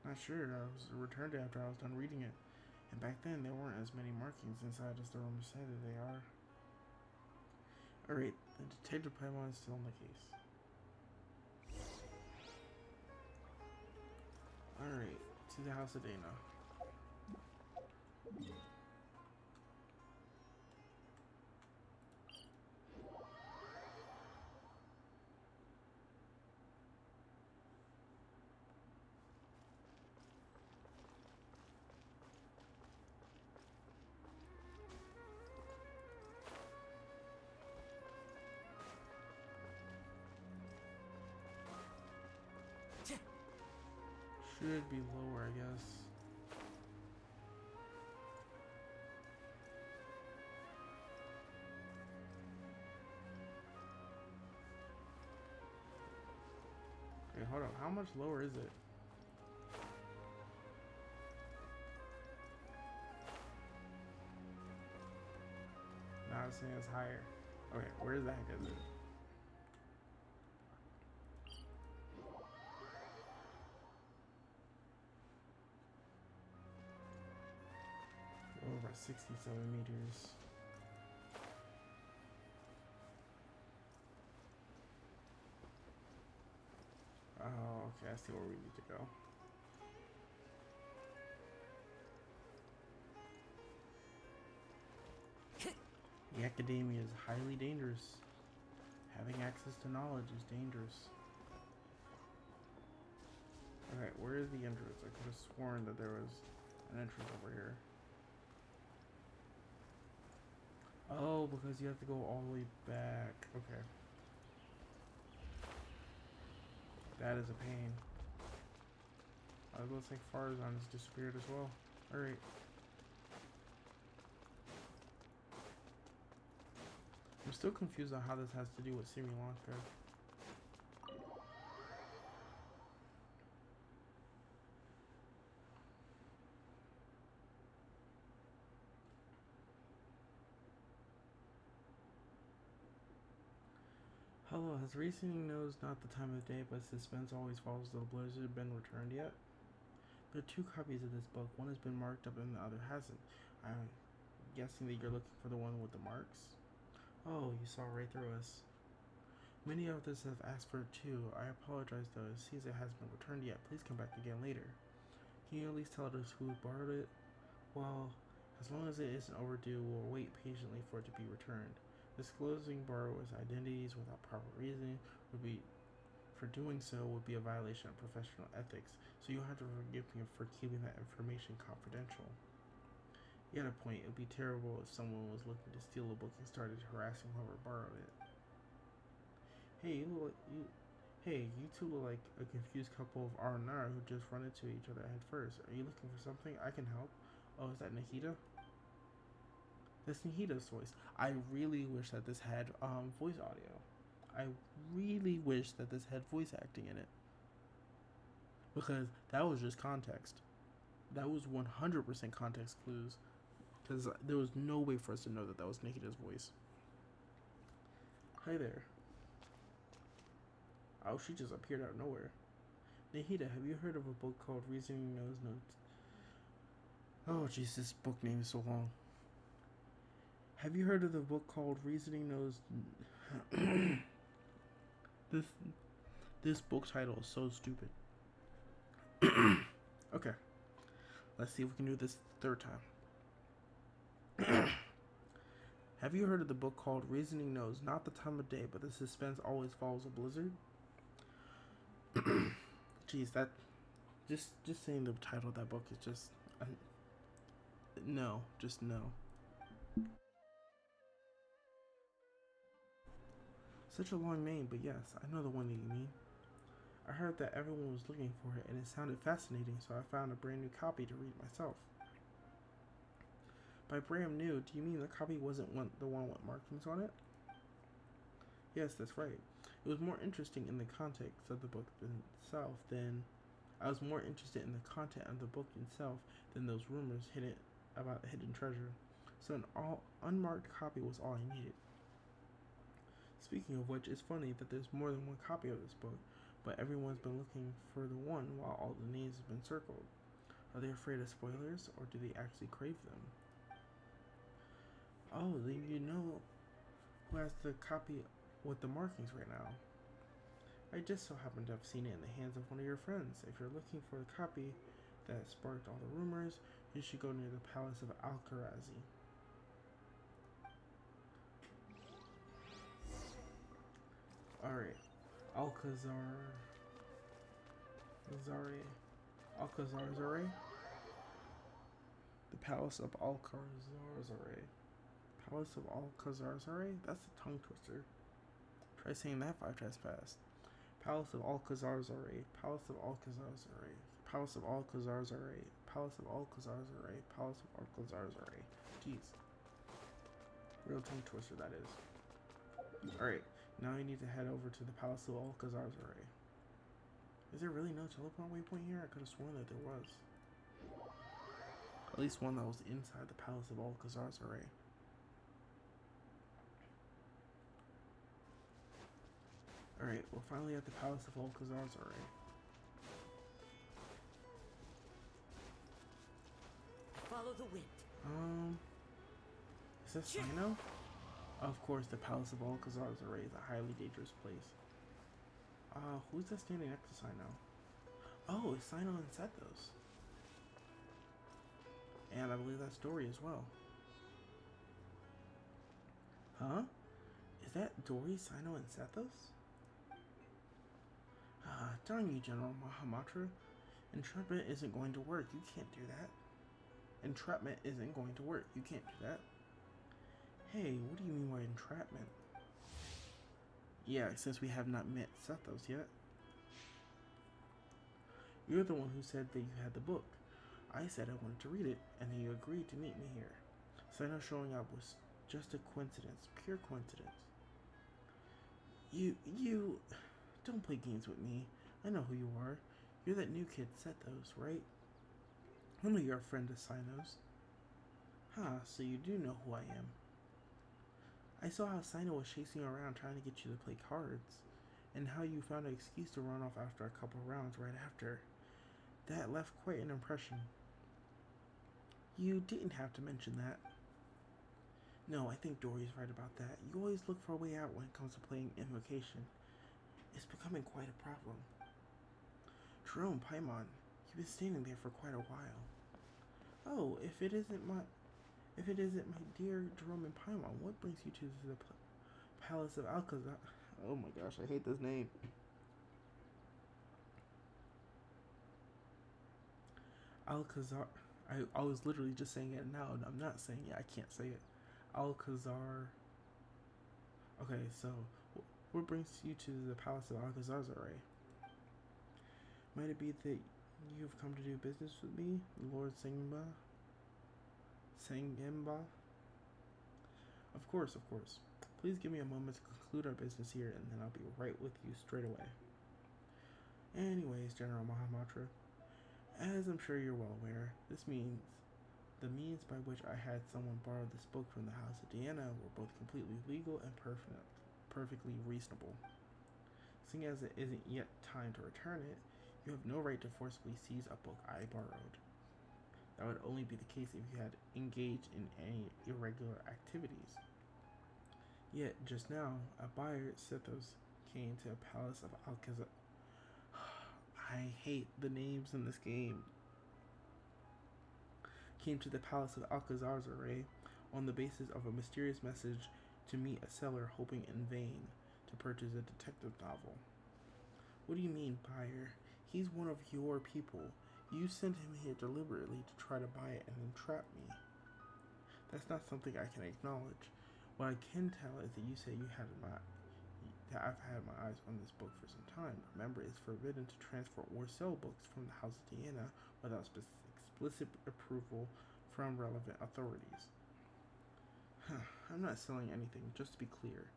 Not sure. I was returned it after I was done reading it. And back then there weren't as many markings inside as the rumors say that they are. Alright, the detective Paimon is still in the case. Alright, to the House of Dana. Should be lower, I guess. Okay, hold on. How much lower is it? Now it's saying it's higher. Okay, where the heck is it? Over 67 meters. Oh, okay, I see where we need to go. The academia is highly dangerous. Having access to knowledge is dangerous. Okay, where is the entrance? I could have sworn that there was an entrance over here. Oh, because you have to go all the way back. Okay. That is a pain. It looks like Farazan has disappeared as well. Alright. I'm still confused on how this has to do with Sri Lanka. Hello, has Racing knows not the time of day, but suspense always follows the blizzard been returned yet? There are two copies of this book. One has been marked up and the other hasn't. I'm guessing that you're looking for the one with the marks? Oh, you saw right through us. Many of us have asked for it too. I apologize though, it seems it hasn't been returned yet. Please come back again later. Can you at least tell us who borrowed it? Well, as long as it isn't overdue, we'll wait patiently for it to be returned. Disclosing borrowers' identities without proper reason would be, for doing so, would be a violation of professional ethics. So you'll have to forgive me for keeping that information confidential. You had a point. It would be terrible if someone was looking to steal a book and started harassing whoever borrowed it. Hey, you two look like a confused couple of R&R who just run into each other head first. Are you looking for something? I can help. Oh, is that Nahida? That's Nahida's voice. I really wish that this had voice audio. I really wish that this had voice acting in it. Because that was just context. That was 100% context clues. Because there was no way for us to know that that was Nahida's voice. Hi there. Oh, she just appeared out of nowhere. Nahida, have you heard of a book called Reasoning Knows Notes? Oh, jeez, this book name is so long. Have you heard of the book called Reasoning Knows... This book title is so stupid. Okay. Let's see if we can do this the third time. Have you heard of the book called Reasoning Knows not the time of day, but the suspense always follows a blizzard? Jeez, that... Just saying the title of that book is just... no. Just no. Such a long name, but yes, I know the one that you mean. I heard that everyone was looking for it, and it sounded fascinating, so I found a brand new copy to read myself. By brand new, do you mean the copy wasn't the one with markings on it? Yes, that's right. It was more interesting in the context of the book itself than I was more interested in the content of the book itself than those rumors hidden about the hidden treasure. So an all unmarked copy was all I needed. Speaking of which, it's funny that there's more than one copy of this book, but everyone's been looking for the one while all the names have been circled. Are they afraid of spoilers, or do they actually crave them? Oh, then you know who has the copy with the markings right now. I just so happen to have seen it in the hands of one of your friends. If you're looking for the copy that sparked all the rumors, you should go near the Palace of Alcarazi. Alright. Alcazar. Zare. Alcazar Zare? The Palace of Alcazar Zare. Palace of Alcazar Zare? That's a tongue twister. Try saying that 5 times fast. Palace of Alcazar Zare. Palace of Alcazar Zare. Palace of Alcazar Zare. Palace of Alcazar Zare. Palace of Alcazar Zare. Jeez. Real tongue twister that is. Alright, now I need to head over to the Palace of Alcazar Zare. Is there really no teleport waypoint here? I could have sworn that there was. At least one that was inside the Palace of Alcazar Zare. Alright, we're finally at the Palace of Alcazar Zare. Follow the wind. Is that Sino? Of course, the Palace of Alcazar Zare is a highly dangerous place. Who's that standing next to Sino? Oh, it's Sino and Sethos. And I believe that's Dory as well. Huh? Is that Dory, Sino, and Sethos? Darn you, General Mahamatra. Entrapment isn't going to work. You can't do that. Entrapment isn't going to work. You can't do that. Hey, what do you mean by entrapment? Yeah, since we have not met Sethos yet. You're the one who said that you had the book. I said I wanted to read it, and then you agreed to meet me here. Sino showing up was just a coincidence, pure coincidence. You... Don't play games with me. I know who you are. You're that new kid, Sethos, right? I know you're a friend of Sino's. So you do know who I am. I saw how Sino was chasing you around trying to get you to play cards, and how you found an excuse to run off after a couple rounds right after. That left quite an impression. You didn't have to mention that. No, I think Dory's right about that. You always look for a way out when it comes to playing Invocation. It's becoming quite a problem. Jerome Paimon, you've been standing there for quite a while. Oh, if it isn't my dear Jerome and Paimon, what brings you to the Palace of Alcazar? Oh my gosh, I hate this name. Alcazar. I was literally just saying it now, and I'm not saying it. I can't say it. Alcazar. Okay, so what brings you to the Palace of Alcazar Zare? Might it be that you've come to do business with me, Lord Sengemba? Of course. Please give me a moment to conclude our business here, and then I'll be right with you straight away. Anyways, General Mahamatra, as I'm sure you're well aware, the means by which I had someone borrow this book from the House of Diana were both completely legal and perfectly reasonable. Seeing as it isn't yet time to return it, you have no right to forcibly seize a book I borrowed. That would only be the case if you had engaged in any irregular activities. Yet, just now, a buyer, Sethos, came to a Palace of Alcazar. I hate the names in this game. Came to the Palace of Alcazar Zare on the basis of a mysterious message to meet a seller hoping in vain to purchase a detective novel. What do you mean, buyer? He's one of your people. You sent him here deliberately to try to buy it and entrap me. That's not something I can acknowledge. What I can tell is that you say that I've had my eyes on this book for some time. Remember, it's forbidden to transfer or sell books from the House of Diana without explicit approval from relevant authorities. I'm not selling anything, just to be clear.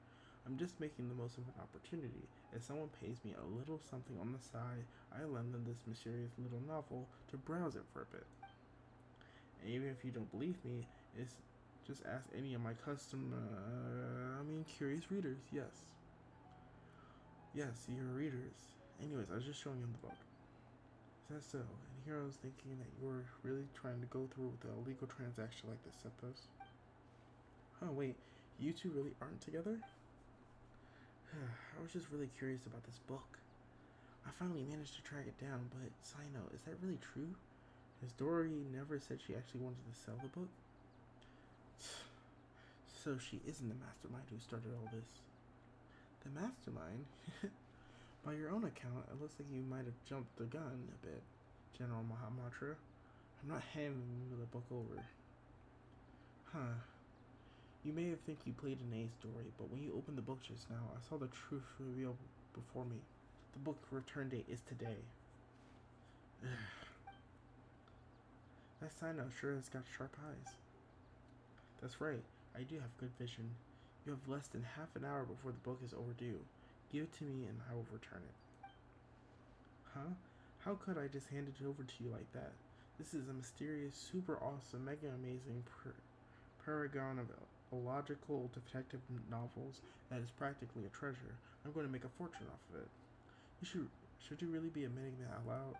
I'm just making the most of an opportunity. If someone pays me a little something on the side, I lend them this mysterious little novel to browse it for a bit. And even if you don't believe me, it's just ask any of my curious readers. Yes. Yes, you're readers. Anyways, I was just showing him the book. Is that so? And here I was thinking that you were really trying to go through with a legal transaction like this, suppose. Oh, wait. You two really aren't together? I was just really curious about this book. I finally managed to track it down, but side note, is that really true? Has Dory never said she actually wanted to sell the book? So she isn't the mastermind who started all this. The mastermind? By your own account, it looks like you might have jumped the gun a bit, General Mahamatra. I'm not handing the book over. Huh. You may have think you played an A story, but when you opened the book just now, I saw the truth revealed before me. The book return date is today. That sign out sure has got sharp eyes. That's right, I do have good vision. You have less than half an hour before the book is overdue. Give it to me and I will return it. Huh? How could I just hand it over to you like that? This is a mysterious, super awesome, mega amazing paragon of illogical detective novels that is practically a treasure. I'm going to make a fortune off of it. Should you really be admitting that out loud?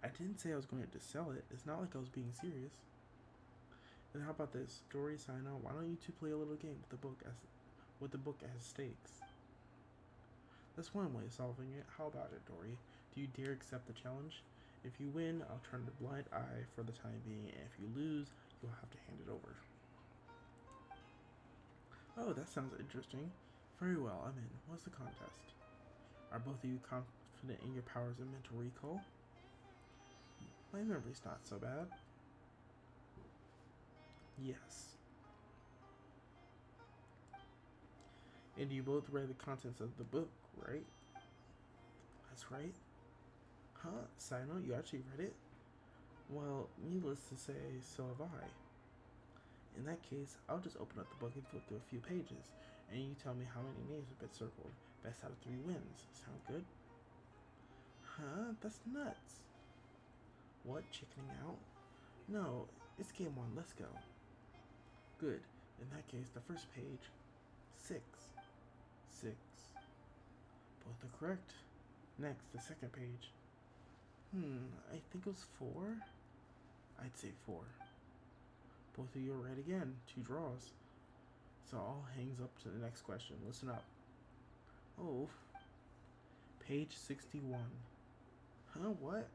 I didn't say I was going to sell it. It's not like I was being serious. Then how about this? Dory, Sino, why don't you two play a little game with the book as stakes? That's one way of solving it. How about it, Dory? Do you dare accept the challenge? If you win, I'll turn a blind eye for the time being, and if you lose, you'll have to hand it over. Oh, that sounds interesting. Very well, I'm in. What's the contest? Are both of you confident in your powers of mental recall? My memory's not so bad. Yes. And you both read the contents of the book, right? That's right. Huh? Sino, you actually read it? Well, needless to say, so have I. In that case, I'll just open up the book and flip through a few pages, and you tell me how many names have been circled. Best out of 3 wins. Sound good? Huh? That's nuts. What? Chickening out? No, it's game 1. Let's go. Good. In that case, the first page. 6. 6. Both are correct. Next, the second page. I think it was 4? I'd say 4. Both of you are right again. 2 draws. So all hangs up to the next question. Listen up. Oh. Page 61. Huh? What?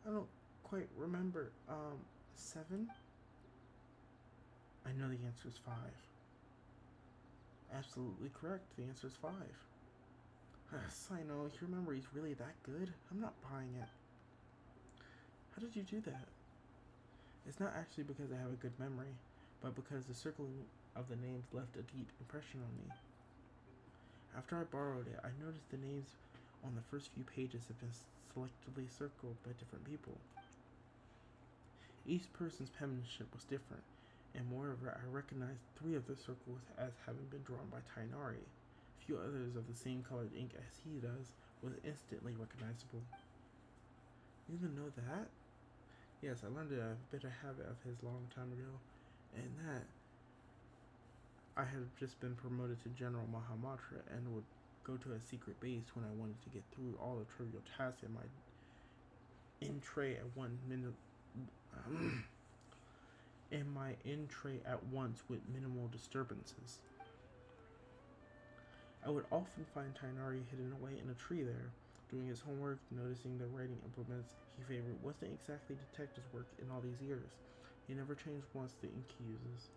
I don't quite remember. 7? I know the answer is 5. Absolutely correct. The answer is 5. I know. Your memory is really that good? I'm not buying it. How did you do that? It's not actually because I have a good memory, but because the circling of the names left a deep impression on me. After I borrowed it, I noticed the names on the first few pages have been selectively circled by different people. Each person's penmanship was different, and moreover, I recognized 3 of the circles as having been drawn by Tainari. Few others of the same colored ink as he does was instantly recognizable. You even know that? Yes, I learned a bit of habit of his long time ago, and that I had just been promoted to General Mahamatra and would go to a secret base when I wanted to get through all the trivial tasks in my in-tray at once with minimal disturbances. I would often find Tainari hidden away in a tree there, doing his homework, noticing the writing implements he favored wasn't exactly detective's work in all these years. He never changed once the ink he uses.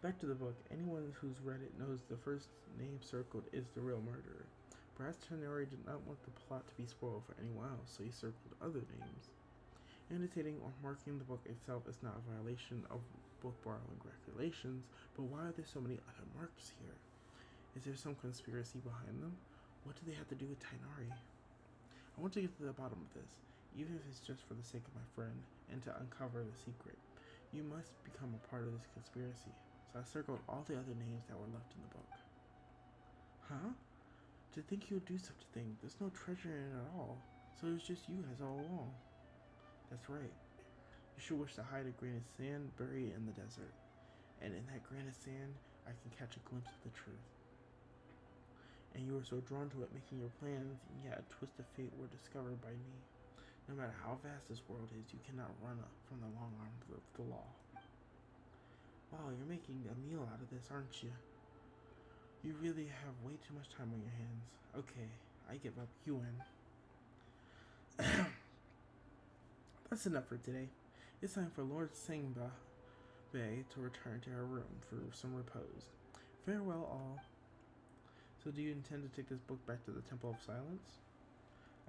Back to the book. Anyone who's read it knows the first name circled is the real murderer. Perhaps Tainari did not want the plot to be spoiled for anyone else, so he circled other names. Annotating or marking the book itself is not a violation of book borrowing regulations, but why are there so many other marks here? Is there some conspiracy behind them? What do they have to do with Tainari? I want to get to the bottom of this, even if it's just for the sake of my friend, and to uncover the secret. You must become a part of this conspiracy. so I circled all the other names that were left in the book. Huh? To think you'd do such a thing. There's no treasure in it at all. So it was just you guys all along. That's right. You should wish to hide a grain of sand buried in the desert. And in that grain of sand, I can catch a glimpse of the truth. And you were so drawn to it making your plans, and yet a twist of fate were discovered by me. No matter how vast this world is, you cannot run from the long arms of the law. Wow, you're making a meal out of this, aren't you? You really have way too much time on your hands. Okay, I give up. You win. That's enough for today. It's time for Lord Sangba Bay to return to her room for some repose. Farewell, all. So do you intend to take this book back to the Temple of Silence?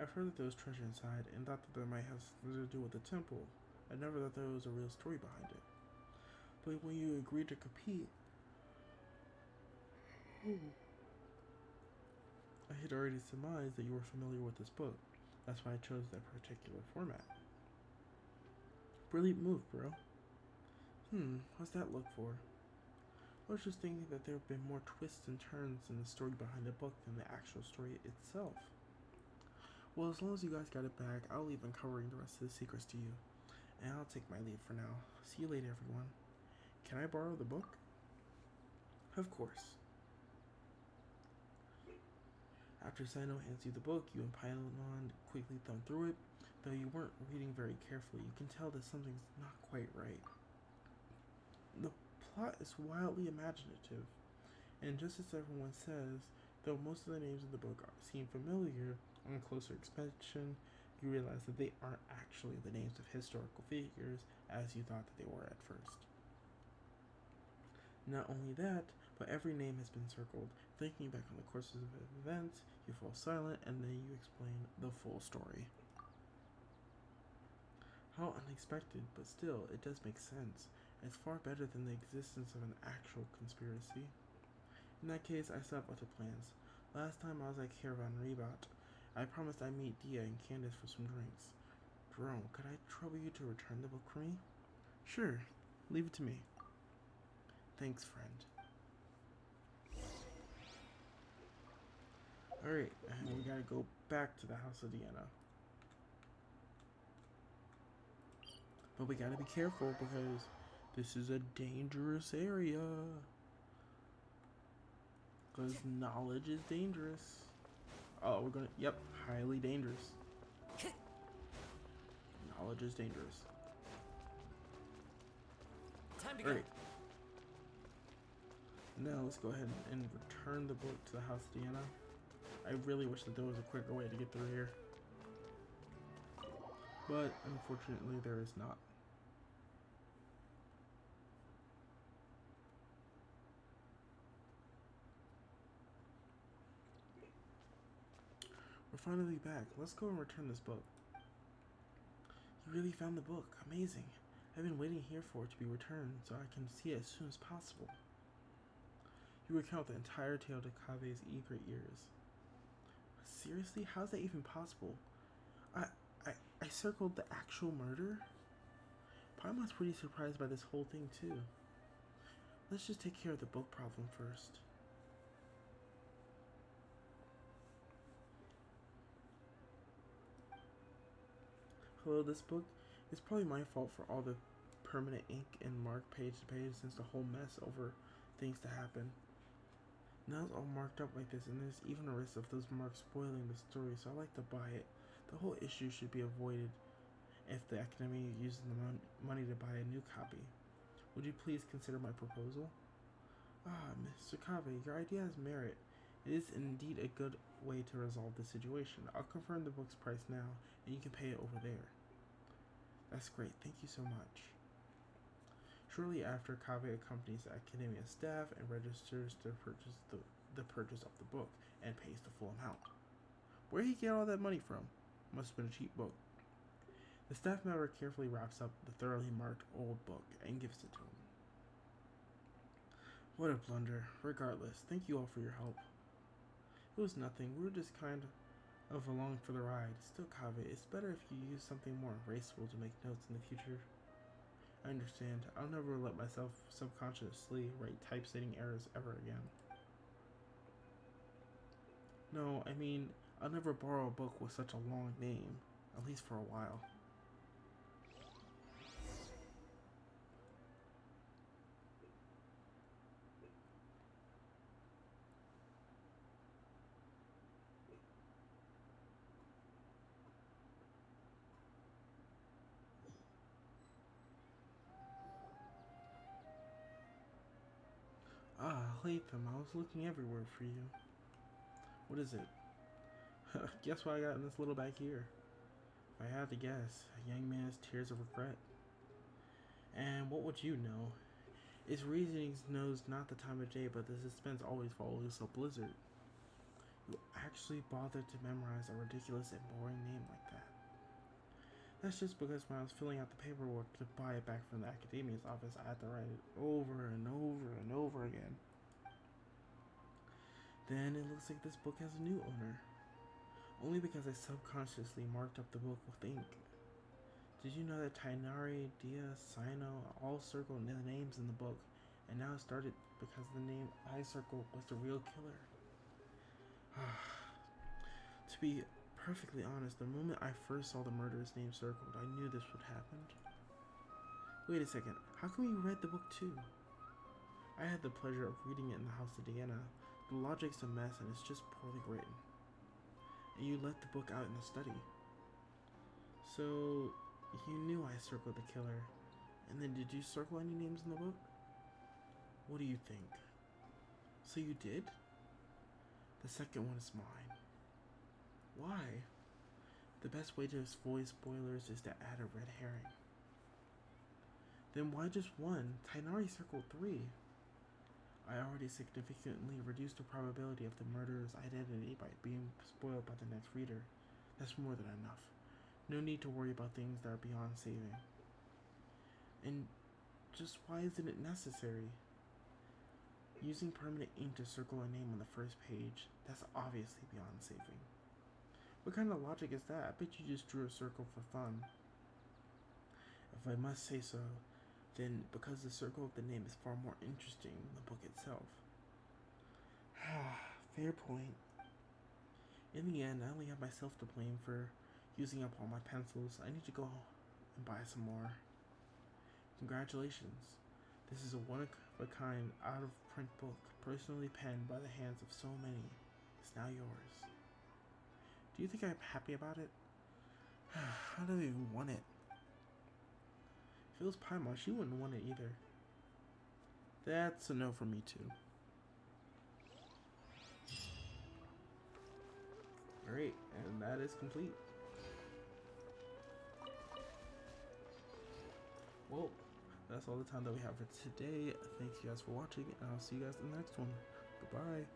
I've heard that there was treasure inside and thought that there might have something to do with the temple. I never thought there was a real story behind it. But when you agreed to compete, I had already surmised that you were familiar with this book. That's why I chose that particular format. Brilliant move, bro. What's that look for? I was just thinking that there have been more twists and turns in the story behind the book than the actual story itself. Well, as long as you guys got it back, I'll leave uncovering the rest of the secrets to you. And I'll take my leave for now. See you later, everyone. Can I borrow the book? Of course. After Sino hands you the book, you and Paimon quickly thumb through it. Though you weren't reading very carefully, you can tell that something's not quite right. The plot is wildly imaginative, and just as everyone says, though most of the names in the book seem familiar, on closer inspection, you realize that they aren't actually the names of historical figures as you thought that they were at first. Not only that, but every name has been circled. Thinking back on the courses of events, you fall silent and then you explain the full story. How unexpected, but still, it does make sense. It's far better than the existence of an actual conspiracy. In that case, I still have other plans. Last time I was at Caravan Rebat, I promised I'd meet Dia and Candace for some drinks. Jerome, could I trouble you to return the book for me? Sure, leave it to me. Thanks, friend. Alright, and we gotta go back to the House of Deanna. But we gotta be careful because this is a dangerous area. Because knowledge is dangerous. Oh, we're gonna, yep, highly dangerous. Knowledge is dangerous. Time to go. Alright. Now let's go ahead and return the book to the House of Deanna. I really wish that there was a quicker way to get through here. But unfortunately there is not. We're finally back. Let's go and return this book. You really found the book. Amazing. I've been waiting here for it to be returned so I can see it as soon as possible. You recount the entire tale to Kave's eager ears. Seriously? How's that even possible? I circled the actual murder? Paimon's pretty surprised by this whole thing too. Let's just take care of the book problem first. Hello, this book? It's probably my fault for all the permanent ink and mark page to page since the whole mess over things to happen. Now it's all marked up like this, and there's even a risk of those marks spoiling the story, so I like to buy it. The whole issue should be avoided if the Academy uses the money to buy a new copy. Would you please consider my proposal? Ah, Mr. Kave, your idea has merit. It is indeed a good way to resolve the situation. I'll confirm the book's price now, and you can pay it over there. That's great, thank you so much. Shortly after, Kave accompanies the Academia staff and registers to purchase the purchase of the book and pays the full amount. Where'd he get all that money from? Must have been a cheap book. The staff member carefully wraps up the thoroughly marked old book and gives it to him. What a blunder. Regardless, thank you all for your help. It was nothing. We were just kind of along for the ride. Still, Kave, it's better if you use something more graceful to make notes in the future. I understand. I'll never let myself subconsciously write typesetting errors ever again. No, I mean, I'll never borrow a book with such a long name, at least for a while. Ah, Latham, I was looking everywhere for you. What is it? Guess what I got in this little bag here? If I had to guess, a young man's tears of regret. And what would you know? His reasonings knows not the time of day, but the suspense always follows a blizzard. You actually bothered to memorize a ridiculous and boring name like that. That's just because when I was filling out the paperwork to buy it back from the academia's office, I had to write it over and over and over again. Then it looks like this book has a new owner. Only because I subconsciously marked up the book with ink. Did you know that Tainari, Dia, Sino all circled the names in the book, and now it started because the name I circled was the real killer? To be perfectly honest, the moment I first saw the murderer's name circled, I knew this would happen. Wait a second, how come you read the book too? I had the pleasure of reading it in the house of Diana. The logic's a mess and it's just poorly written. And you let the book out in the study. So, you knew I circled the killer. And then did you circle any names in the book? What do you think? So you did? The second one is mine. Why? The best way to avoid spoilers is to add a red herring. Then why just one? Tainari circled 3. I already significantly reduced the probability of the murderer's identity by being spoiled by the next reader. That's more than enough. No need to worry about things that are beyond saving. And just why isn't it necessary? Using permanent ink to circle a name on the first page, that's obviously beyond saving. What kind of logic is that? I bet you just drew a circle for fun. If I must say so, then because the circle of the name is far more interesting than the book itself. Fair point. In the end, I only have myself to blame for using up all my pencils. I need to go and buy some more. Congratulations. This is a one-of-a-kind, out-of-print book, personally penned by the hands of so many. It's now yours. Do you think I'm happy about it? I don't even want it. If it was Paimon, she wouldn't want it either. That's a no from me too. Alright, and that is complete. Well, that's all the time that we have for today. Thank you guys for watching, and I'll see you guys in the next one. Goodbye.